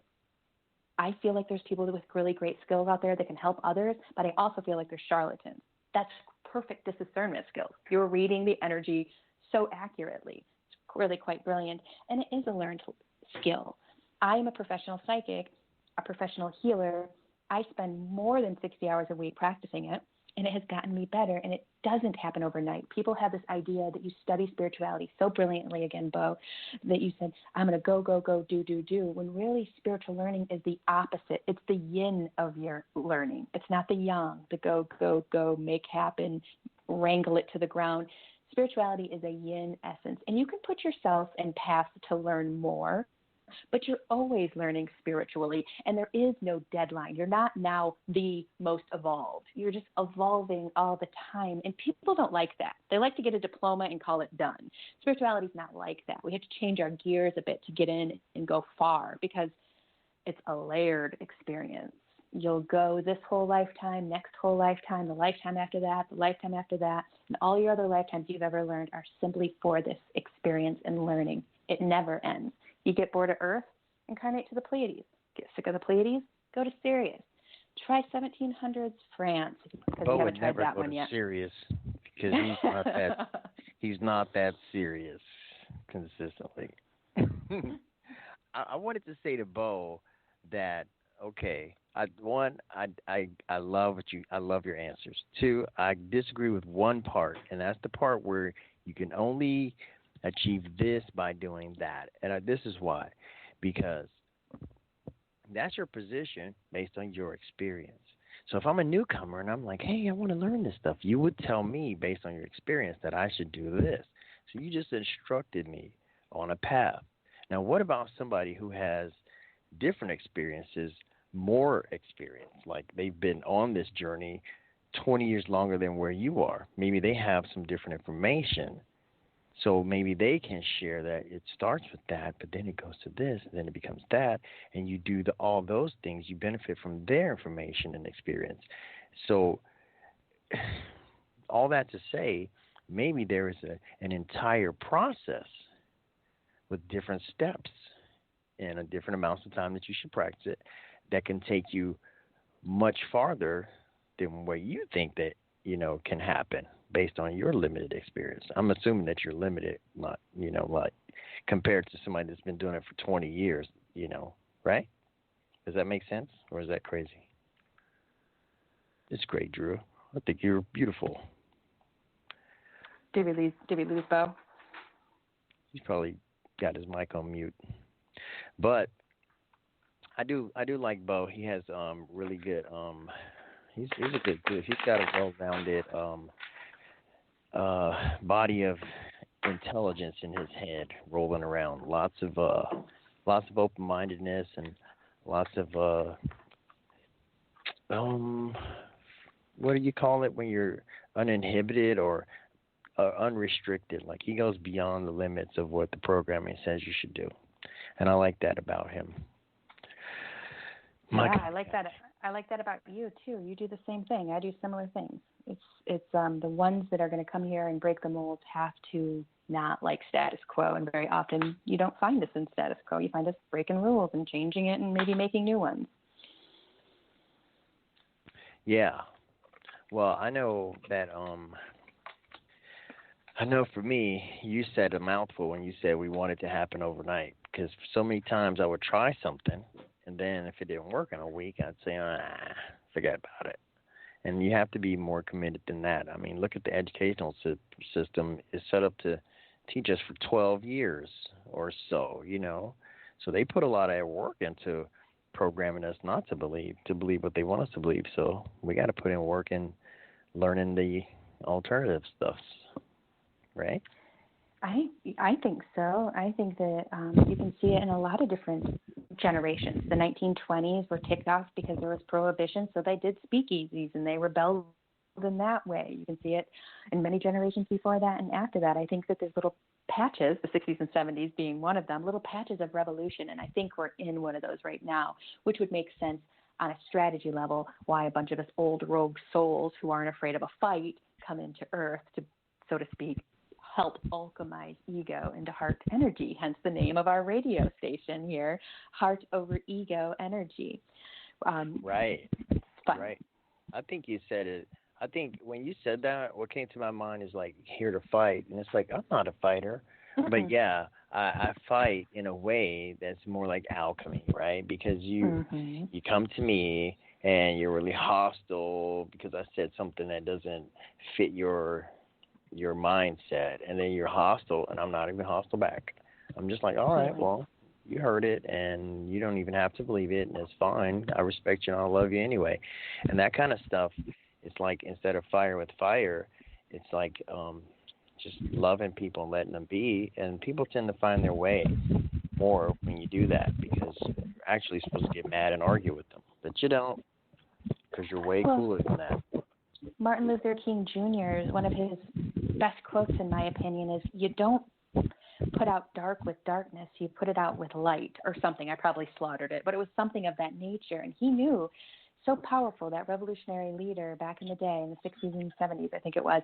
Speaker 2: I feel like there's people with really great skills out there that can help others, but I also feel like they're charlatans. That's perfect discernment skills. You're reading the energy so accurately. It's really quite brilliant, and it is a learned skill. I am a professional psychic, a professional healer. I spend more than 60 hours a week practicing it, and it has gotten me better, and it doesn't happen overnight. People have this idea that you study spirituality so brilliantly, again, Bo, that you said, I'm going to go, do, when really spiritual learning is the opposite. It's the yin of your learning. It's not the yang, the go, make happen, wrangle it to the ground. Spirituality is a yin essence, and you can put yourself in paths to learn more, but you're always learning spiritually, and there is no deadline. You're not now the most evolved. You're just evolving all the time, and people don't like that. They like to get a diploma and call it done. Spirituality is not like that. We have to change our gears a bit to get in and go far, because it's a layered experience. You'll go this whole lifetime, next whole lifetime, the lifetime after that, the lifetime after that, and all your other lifetimes you've ever learned are simply for this experience and learning. It never ends. You get bored of Earth, incarnate to the Pleiades. Get sick of the Pleiades, go to Sirius. Try 1700s France, because you haven't tried that one yet.
Speaker 1: Sirius, because he's not that serious consistently. I wanted to say to Bo that, okay, I love I love your answers. Two, I disagree with one part, and that's the part where you can only achieve this by doing that. And this is why. Because that's your position based on your experience. So if I'm a newcomer and I'm like, hey, I want to learn this stuff, you would tell me based on your experience that I should do this. So you just instructed me on a path. Now, what about somebody who has different experiences, more experience, like they've been on this journey 20 years longer than where you are? Maybe they have some different information. So maybe they can share that it starts with that, but then it goes to this, and then it becomes that, and you do all those things. You benefit from their information and experience. So all that to say, maybe there is an entire process with different steps and a different amounts of time that you should practice it that can take you much farther than what you think that, can happen based on your limited experience. I'm assuming that you're limited, not, like compared to somebody that's been doing it for 20 years, right? Does that make sense, or is that crazy? It's great, Drew. I think you're beautiful.
Speaker 2: Did we lose Bo?
Speaker 1: He's probably got his mic on mute. But I do like Bo. He has really good he's a good dude. He's got a well-rounded body of intelligence in his head rolling around. Lots of open-mindedness and lots of what do you call it when you're uninhibited or unrestricted? Like he goes beyond the limits of what the programming says you should do, and I like that about him.
Speaker 2: I like that. I like that about you too. You do the same thing. I do similar things. It's the ones that are going to come here and break the mold have to not like status quo, and very often you don't find us in status quo. You find us breaking rules and changing it and maybe making new ones.
Speaker 1: Yeah. Well, I know that I know for me, you said a mouthful when you said we want it to happen overnight. Because so many times I would try something, and then if it didn't work in a week, I'd say, forget about it. And you have to be more committed than that. I mean, look at the educational system. It's set up to teach us for 12 years or so, you know. So they put a lot of work into programming us not to believe what they want us to believe. So we got to put in work in learning the alternative stuff, right?
Speaker 2: I think so. I think that you can see it in a lot of different generations. The 1920s were ticked off because there was prohibition, so they did speakeasies and they rebelled in that way. You can see it in many generations before that and after that. I think that there's little patches, the 60s and 70s being one of them, little patches of revolution, and I think we're in one of those right now, which would make sense on a strategy level why a bunch of us old rogue souls who aren't afraid of a fight come into Earth to, so to speak, help alchemize ego into heart energy, hence the name of our radio station here, Heart Over Ego Energy.
Speaker 1: Right.
Speaker 2: Fun.
Speaker 1: Right. I think you said it. I think when you said that, what came to my mind is like here to fight, and it's like I'm not a fighter, but yeah, I fight in a way that's more like alchemy, right? Because you come to me and you're really hostile because I said something that doesn't fit your mindset, and then you're hostile, and I'm not even hostile back. I'm just like, all right, well, you heard it, and you don't even have to believe it, and it's fine. I respect you, and I love you anyway. And that kind of stuff, it's like instead of fire with fire, it's like just loving people and letting them be. And people tend to find their way more when you do that because you're actually supposed to get mad and argue with them. But you don't because you're way cooler than that.
Speaker 2: Martin Luther King Jr., one of his best quotes, in my opinion, is you don't put out dark with darkness, you put it out with light, or something. I probably slaughtered it, but it was something of that nature. And he knew, so powerful, that revolutionary leader back in the day, in the 60s and 70s, I think it was,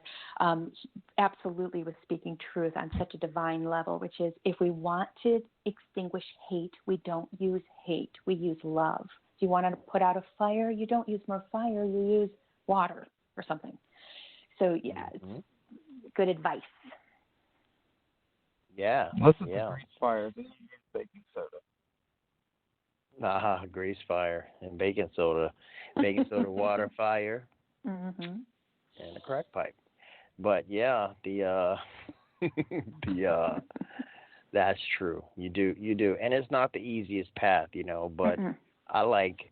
Speaker 2: absolutely was speaking truth on such a divine level, which is if we want to extinguish hate, we don't use hate, we use love. If you want to put out a fire, you don't use more fire, you use water or something. So, yeah, it's good advice.
Speaker 1: Yeah.
Speaker 3: Unless it's a grease fire, then you use baking soda.
Speaker 1: Grease fire and baking soda, water fire, and a crack pipe. But yeah, that's true. You do, and it's not the easiest path, you know. But I like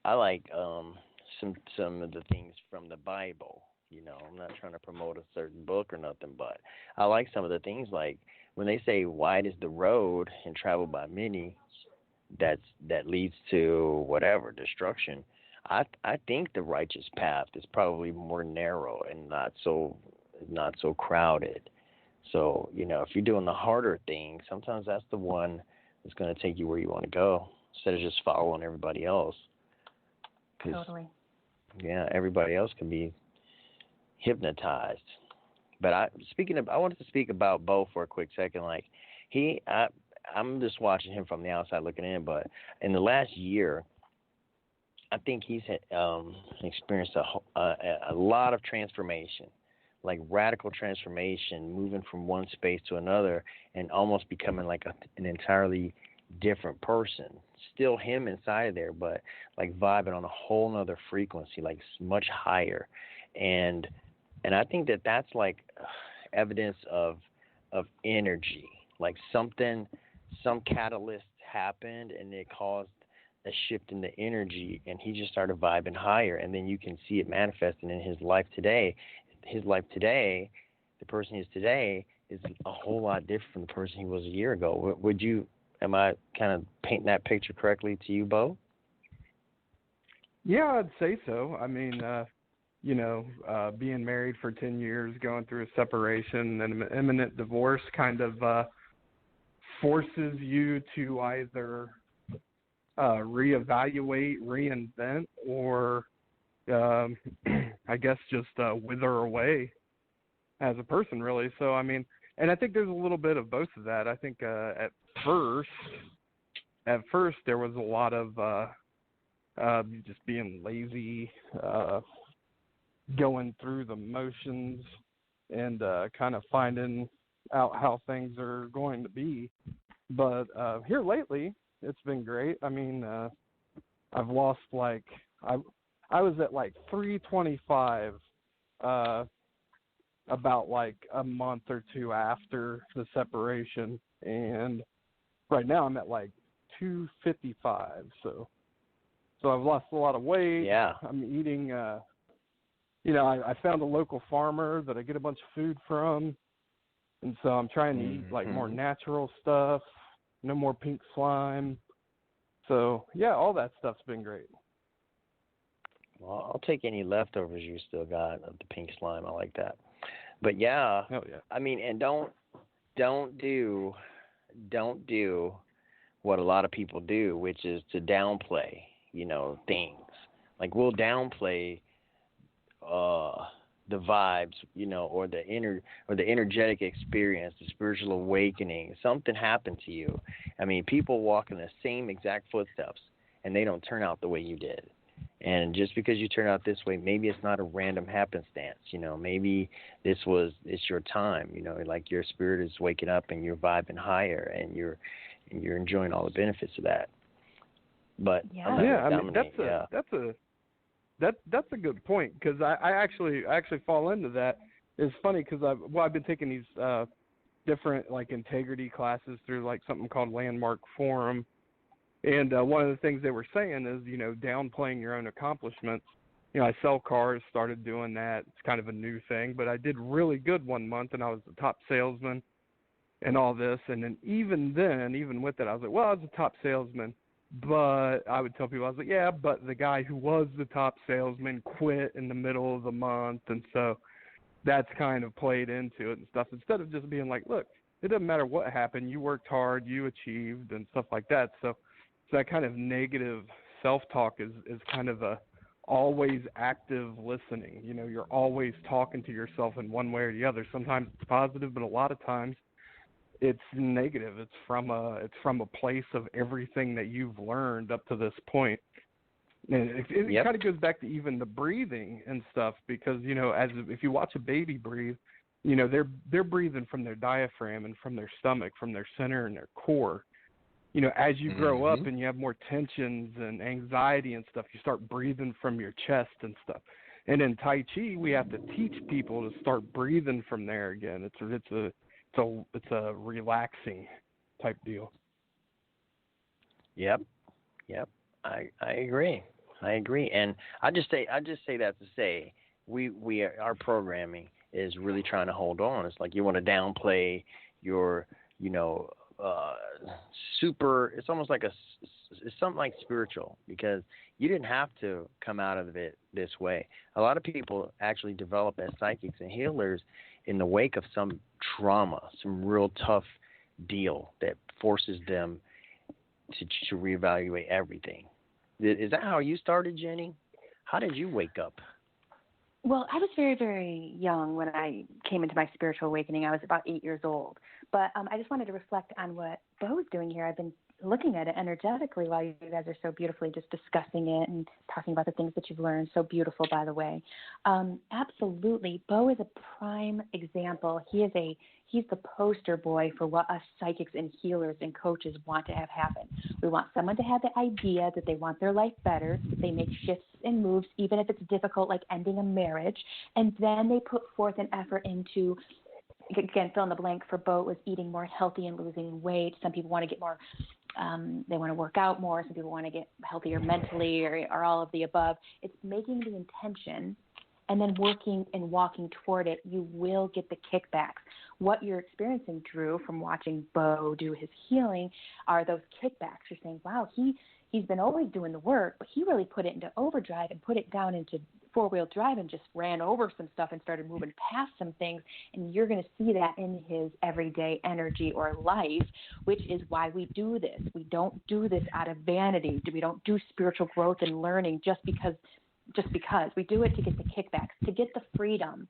Speaker 1: some of the things from the Bible. You know, I'm not trying to promote a certain book or nothing, but I like some of the things like when they say wide is the road and traveled by many, that leads to whatever destruction. I think the righteous path is probably more narrow and not so crowded. So you know, if you're doing the harder thing, sometimes that's the one that's going to take you where you want to go instead of just following everybody else.
Speaker 2: Totally.
Speaker 1: Yeah, everybody else can be hypnotized. But I wanted to speak about Bo for a quick second. Like I'm just watching him from the outside looking in, but in the last year, I think he's experienced a lot of transformation, like radical transformation, moving from one space to another and almost becoming like an entirely different person. Still him inside of there, but like vibing on a whole nother frequency, like much higher. And I think that's like evidence of energy, like some catalyst happened and it caused a shift in the energy, and he just started vibing higher, and then you can see it manifesting in his life today. His life today, the person he is today, is a whole lot different from the person he was a year ago. Am I kind of painting that picture correctly to you, Bo?
Speaker 3: Yeah, I'd say so. I mean, being married for 10 years, going through a separation and an imminent divorce kind of forces you to either reevaluate, reinvent, or I guess just wither away as a person, really. So, I mean, and I think there's a little bit of both of that. I think at first there was a lot of just being lazy, going through the motions, and kind of finding out how things are going to be. But here lately, it's been great. I mean, I've lost I was at 325 about a month or two after the separation, and right now I'm at 255. So I've lost a lot of weight.
Speaker 1: Yeah.
Speaker 3: I'm eating. I found a local farmer that I get a bunch of food from, and so I'm trying to eat more natural stuff. No more pink slime. So yeah, all that stuff's been great.
Speaker 1: Well, I'll take any leftovers you still got of the pink slime. I like that. But yeah,
Speaker 3: Oh yeah.
Speaker 1: I mean, and don't do what a lot of people do, which is to downplay, things. Like we'll downplay the vibes, or the energetic experience, the spiritual awakening. Something happened to you. I mean, people walk in the same exact footsteps and they don't turn out the way you did. And just because you turn out this way, maybe it's not a random happenstance. Maybe it's your time. Like your spirit is waking up and you're vibing higher and you're enjoying all the benefits of that. But
Speaker 3: I mean that's a good point, because I actually fall into that. It's funny because I've been taking these different integrity classes through something called Landmark Forum. And one of the things they were saying is, downplaying your own accomplishments. I sell cars, started doing that. It's kind of a new thing, but I did really good one month, and I was the top salesman and all this. And then even with it, I was like, well, I was the top salesman. But I would tell people, I was like, yeah, but the guy who was the top salesman quit in the middle of the month. And so that's kind of played into it and stuff. Instead of just being like, look, it doesn't matter what happened. You worked hard, you achieved, and stuff like that. So that kind of negative self-talk is kind of a always active listening. You're always talking to yourself in one way or the other. Sometimes it's positive, but a lot of times it's negative. It's from a place of everything that you've learned up to this point. And it kind of goes back to even the breathing and stuff, because if you watch a baby breathe, they're breathing from their diaphragm and from their stomach, from their center and their core. As you grow up and you have more tensions and anxiety and stuff, you start breathing from your chest and stuff. And in Tai Chi, we have to teach people to start breathing from there again. It's a relaxing type deal.
Speaker 1: Yep. I agree. And I just say that to say our programming is really trying to hold on. It's like you want to downplay your super. It's almost like it's something like spiritual, because you didn't have to come out of it this way. A lot of people actually develop as psychics and healers in the wake of some trauma, some real tough deal that forces them to reevaluate everything. Is that how you started, Jeenie? How did you wake up?
Speaker 2: Well, I was very, very young when I came into my spiritual awakening. I was about 8 years old. But I just wanted to reflect on what Bo's doing here. I've been looking at it energetically while you guys are so beautifully just discussing it and talking about the things that you've learned. So beautiful, by the way. Absolutely. Bo is a prime example. He's the poster boy for what us psychics and healers and coaches want to have happen. We want someone to have the idea that they want their life better. They make shifts and moves, even if it's difficult, like ending a marriage. And then they put forth an effort into, again, fill in the blank for Bo, was eating more healthy and losing weight. Some people want to get more, they want to work out more. Some people want to get healthier mentally, or all of the above. It's making the intention and then working and walking toward it. You will get the kickbacks. What you're experiencing, Drew, from watching Bo do his healing, are those kickbacks. You're saying, wow, he's been always doing the work, but he really put it into overdrive and put it down into four-wheel drive and just ran over some stuff and started moving past some things. And you're going to see that in his everyday energy or life, which is why we do this. We don't do this out of vanity. We don't do spiritual growth and learning just because. We do it to get the kickbacks, to get the freedom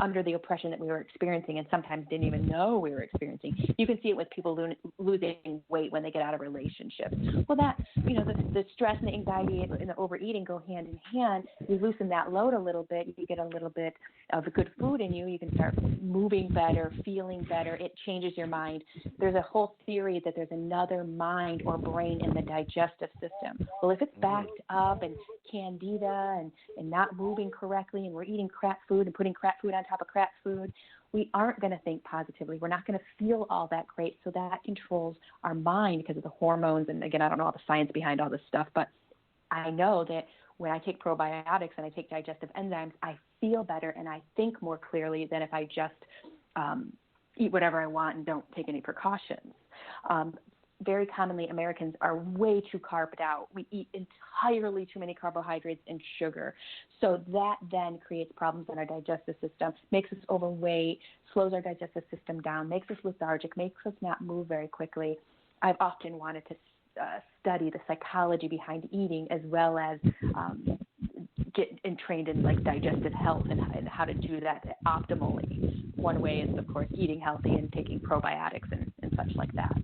Speaker 2: under the oppression that we were experiencing and sometimes didn't even know we were experiencing. You can see it with people losing weight when they get out of relationships. Well, that, the stress and the anxiety and the overeating go hand in hand. You loosen that load a little bit, you get a little bit of good food in you, you can start moving better, feeling better. It changes your mind. There's a whole theory that there's another mind or brain in the digestive system. Well, if it's backed up and candida and not moving correctly, and we're eating crap food and putting crap food on top of crap food, we aren't going to think positively. We're not going to feel all that great. So that controls our mind because of the hormones. And again, I don't know all the science behind all this stuff, but I know that when I take probiotics and I take digestive enzymes, I feel better and I think more clearly than if I just eat whatever I want and don't take any precautions. Very commonly, Americans are way too carved out. We eat entirely too many carbohydrates and sugar. So that then creates problems in our digestive system, makes us overweight, slows our digestive system down, makes us lethargic, makes us not move very quickly. I've often wanted to study the psychology behind eating, as well as get trained in like digestive health and how to do that optimally. One way is, of course, eating healthy and taking probiotics and such like that.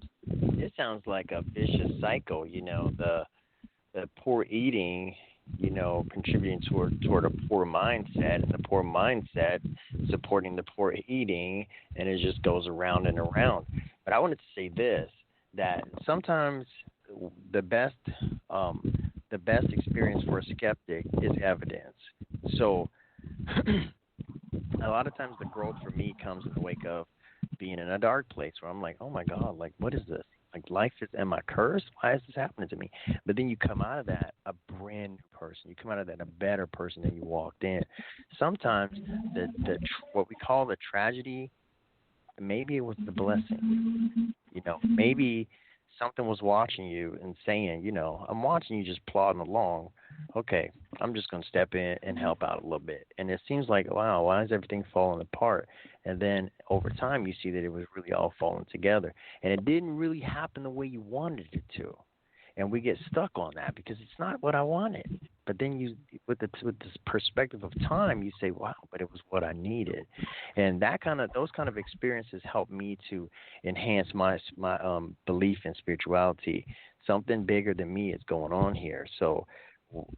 Speaker 1: It sounds like a vicious cycle, the poor eating, contributing toward a poor mindset, and the poor mindset supporting the poor eating, and it just goes around and around. But I wanted to say this, that sometimes the best experience for a skeptic is evidence. So a lot of times the growth for me comes in the wake of being in a dark place where I'm like, oh my God, like, what is this? Like, am I cursed? Why is this happening to me? But then you come out of that a brand new person. You come out of that a better person than you walked in. Sometimes what we call the tragedy, maybe it was the blessing. Maybe something was watching you and saying, I'm watching you just plodding along. Okay, I'm just going to step in and help out a little bit. And it seems like, wow, why is everything falling apart? And then over time, you see that it was really all falling together. And it didn't really happen the way you wanted it to. And we get stuck on that because it's not what I wanted. But then with this perspective of time, you say, wow, but it was what I needed. And those kind of experiences help me to enhance my belief in spirituality. Something bigger than me is going on here. So,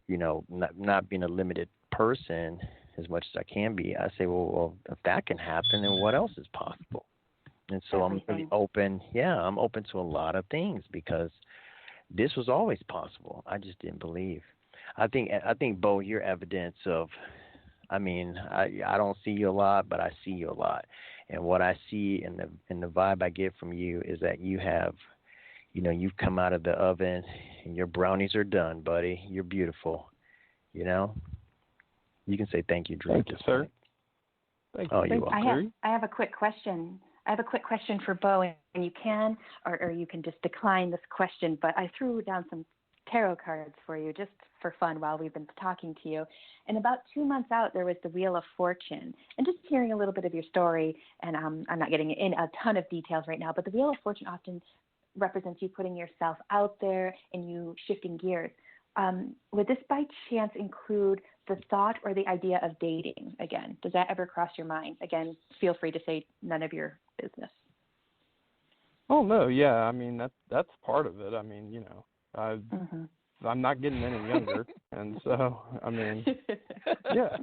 Speaker 1: not being a limited person as much as I can be, I say, well, if that can happen, then what else is possible? And so I'm really open. Yeah, I'm open to a lot of things because this was always possible. I just didn't believe. I think, Bo, you're evidence of. I don't see you a lot, but I see you a lot. And what I see and the vibe I get from you is that you have, you've come out of the oven and your brownies are done, buddy. You're beautiful. You can say thank you, Drew.
Speaker 3: Thank you, sir. Thank you.
Speaker 1: Oh, you're welcome.
Speaker 2: I have a quick question. I have a quick question for Bo, and you can, or you can just decline this question, but I threw down some tarot cards for you just for fun while we've been talking to you. And about 2 months out, there was the Wheel of Fortune. And just hearing a little bit of your story, and I'm not getting in a ton of details right now, but the Wheel of Fortune often represents you putting yourself out there and you shifting gears. Would this by chance include the thought or the idea of dating again? Does that ever cross your mind? Again, feel free to say none of your business.
Speaker 3: Oh no, yeah. That's part of it. I'm not getting any younger, and so yeah.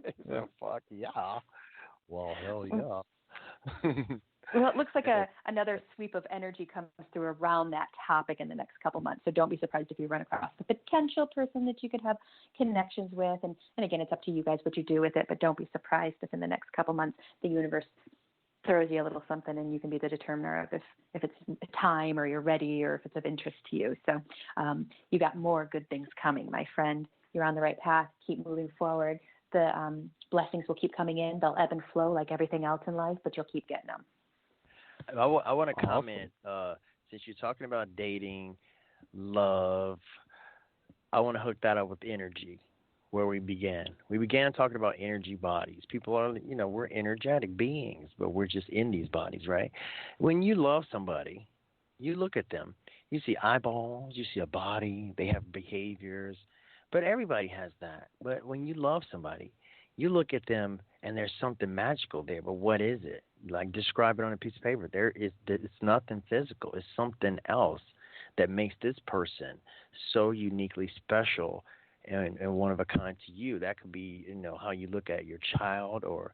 Speaker 1: Fuck yeah. Well, hell yeah.
Speaker 2: Well, it looks like another sweep of energy comes through around that topic in the next couple months. So don't be surprised if you run across the potential person that you could have connections with. And again, it's up to you guys what you do with it, but don't be surprised if in the next couple months the universe throws you a little something and you can be the determiner of if it's time or you're ready or if it's of interest to you. So you got more good things coming, my friend. You're on the right path. Keep moving forward. The blessings will keep coming in. They'll ebb and flow like everything else in life, but you'll keep getting them.
Speaker 1: I want to comment, since you're talking about dating, love, I want to hook that up with energy, where we began. We began talking about energy bodies. People are, we're energetic beings, but we're just in these bodies, right? When you love somebody, you look at them. You see eyeballs, you see a body, they have behaviors, but everybody has that. But when you love somebody, you look at them and there's something magical there, but what is it? Like, describe it on a piece of paper. It's nothing physical. It's something else that makes this person so uniquely special and one of a kind to you. That could be, how you look at your child or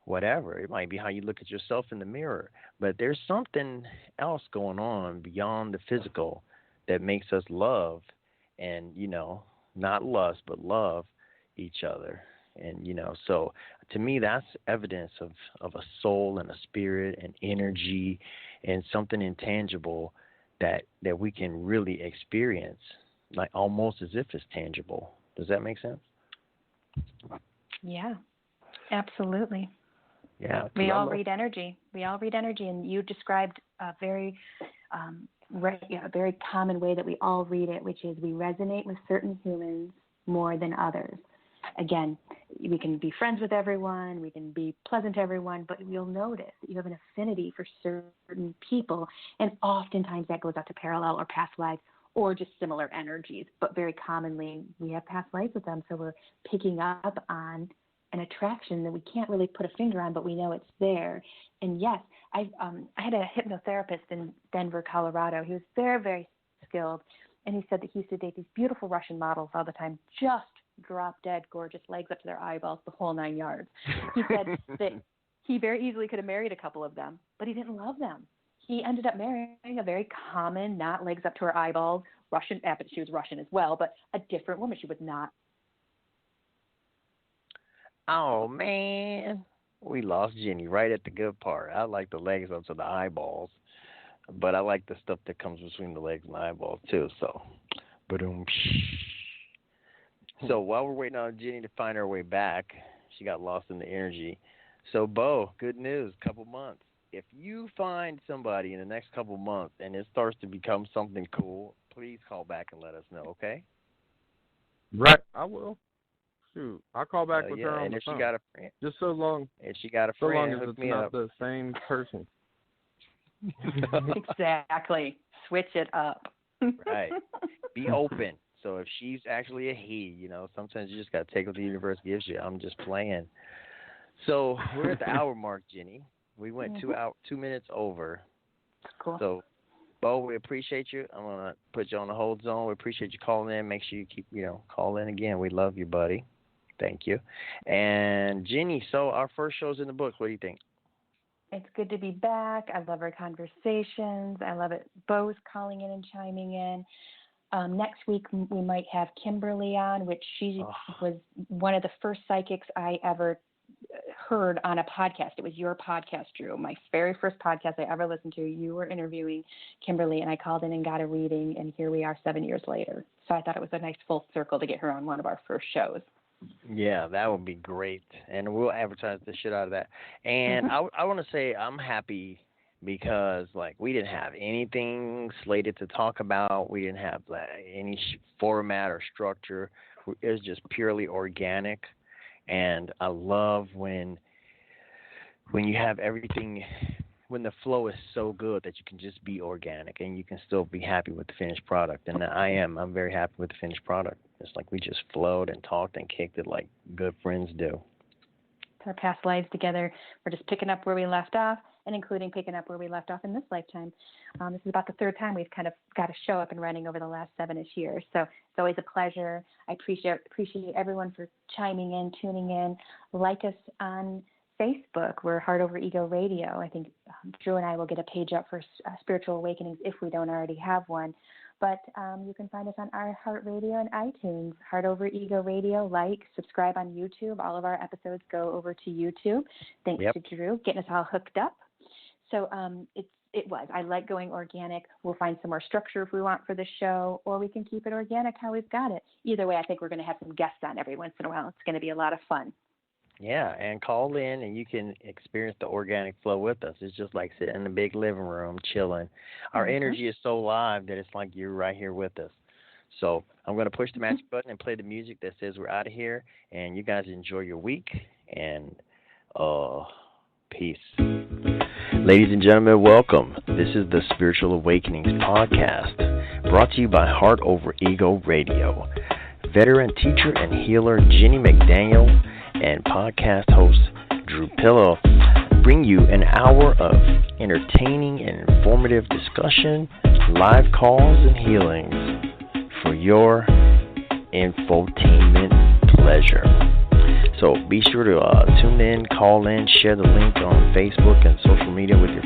Speaker 1: whatever. It might be how you look at yourself in the mirror. But there's something else going on beyond the physical that makes us love and, not lust, but love each other. And, so to me, that's evidence of a soul and a spirit and energy and something intangible that we can really experience, like almost as if it's tangible. Does that make sense?
Speaker 2: Yeah, absolutely.
Speaker 1: Yeah.
Speaker 2: We all read energy. And you described a very common way that we all read it, which is we resonate with certain humans more than others. Again, we can be friends with everyone, we can be pleasant to everyone, but you'll notice that you have an affinity for certain people, and oftentimes that goes out to parallel or past lives or just similar energies. But very commonly, we have past lives with them, so we're picking up on an attraction that we can't really put a finger on, but we know it's there. And yes, I had a hypnotherapist in Denver, Colorado. He was very, very skilled, and he said that he used to date these beautiful Russian models all the time, just drop dead gorgeous, legs up to their eyeballs, the whole 9 yards. He said that he very easily could have married a couple of them, but he didn't love them. He ended up marrying a very common, not legs up to her eyeballs, Russian, but she was Russian as well, but a different woman. She was not.
Speaker 1: Oh, man. We lost Jeenie right at the good part. I like the legs up to the eyeballs, but I like the stuff that comes between the legs and the eyeballs, too. So, ba-doom. So while we're waiting on Jeenie to find her way back, she got lost in the energy. So, Bo, good news, couple months. If you find somebody in the next couple months and it starts to become something cool, please call back and let us know, okay?
Speaker 3: Right, I will. Shoot, I'll call back with her on
Speaker 1: and
Speaker 3: the
Speaker 1: if
Speaker 3: phone.
Speaker 1: She got a friend.
Speaker 3: Just so long.
Speaker 1: If she got a
Speaker 3: so
Speaker 1: friend,
Speaker 3: long as
Speaker 1: hook
Speaker 3: it's
Speaker 1: me
Speaker 3: not
Speaker 1: up.
Speaker 3: the same person.
Speaker 2: Exactly. Switch it up.
Speaker 1: Right. Be open. So if she's actually a he, sometimes you just got to take what the universe gives you. I'm just playing. So we're at the hour mark, Jeenie. We went 2 minutes over.
Speaker 2: Cool.
Speaker 1: So, Bo, we appreciate you. I'm going to put you on the hold zone. We appreciate you calling in. Make sure you keep, call in again. We love you, buddy. Thank you. And Jeenie, so our first show's in the books. What do you think?
Speaker 2: It's good to be back. I love our conversations. I love it. Bo's calling in and chiming in. Next week, we might have Kimberly on, which she was one of the first psychics I ever heard on a podcast. It was your podcast, Drew. My very first podcast I ever listened to. You were interviewing Kimberly, and I called in and got a reading, and here we are 7 years later. So I thought it was a nice full circle to get her on one of our first shows.
Speaker 1: Yeah, that would be great, and we'll advertise the shit out of that. And I want to say I'm happy because, we didn't have anything slated to talk about. We didn't have any format or structure. It was just purely organic, and I love when you have everything, when the flow is so good that you can just be organic and you can still be happy with the finished product. And I'm very happy with the finished product. It's like we just flowed and talked and kicked it like good friends do.
Speaker 2: Our past lives together, we're just picking up where we left off, and including picking up where we left off in this lifetime. This is about the third time we've kind of got a show up and running over the last 7-ish years. So it's always a pleasure. I appreciate everyone for chiming in, tuning in. Like us on Facebook. We're Heart Over Ego Radio. I think Drew and I will get a page up for Spiritual Awakenings if we don't already have one. But you can find us on iHeartRadio and iTunes. Heart Over Ego Radio. Subscribe on YouTube. All of our episodes go over to YouTube. Thanks to Drew getting us all hooked up. So I like going organic. We'll find some more structure if we want for the show, or we can keep it organic how we've got it. Either way, I think we're going to have some guests on every once in a while. It's going to be a lot of fun.
Speaker 1: Yeah, and call in and you can experience the organic flow with us. It's just like sitting in the big living room chilling. Our energy is so live that it's like you're right here with us. So I'm going to push the magic button and play the music that says we're out of here. And you guys enjoy your week. And peace. Ladies and gentlemen, welcome. This is the Spiritual Awakenings podcast, brought to you by Heart Over Ego Radio. Veteran teacher and healer Jeenie McDaniel and podcast host Drew Pillow bring you an hour of entertaining and informative discussion, live calls, and healings for your infotainment pleasure. So be sure to tune in, call in, share the link on Facebook and social media with your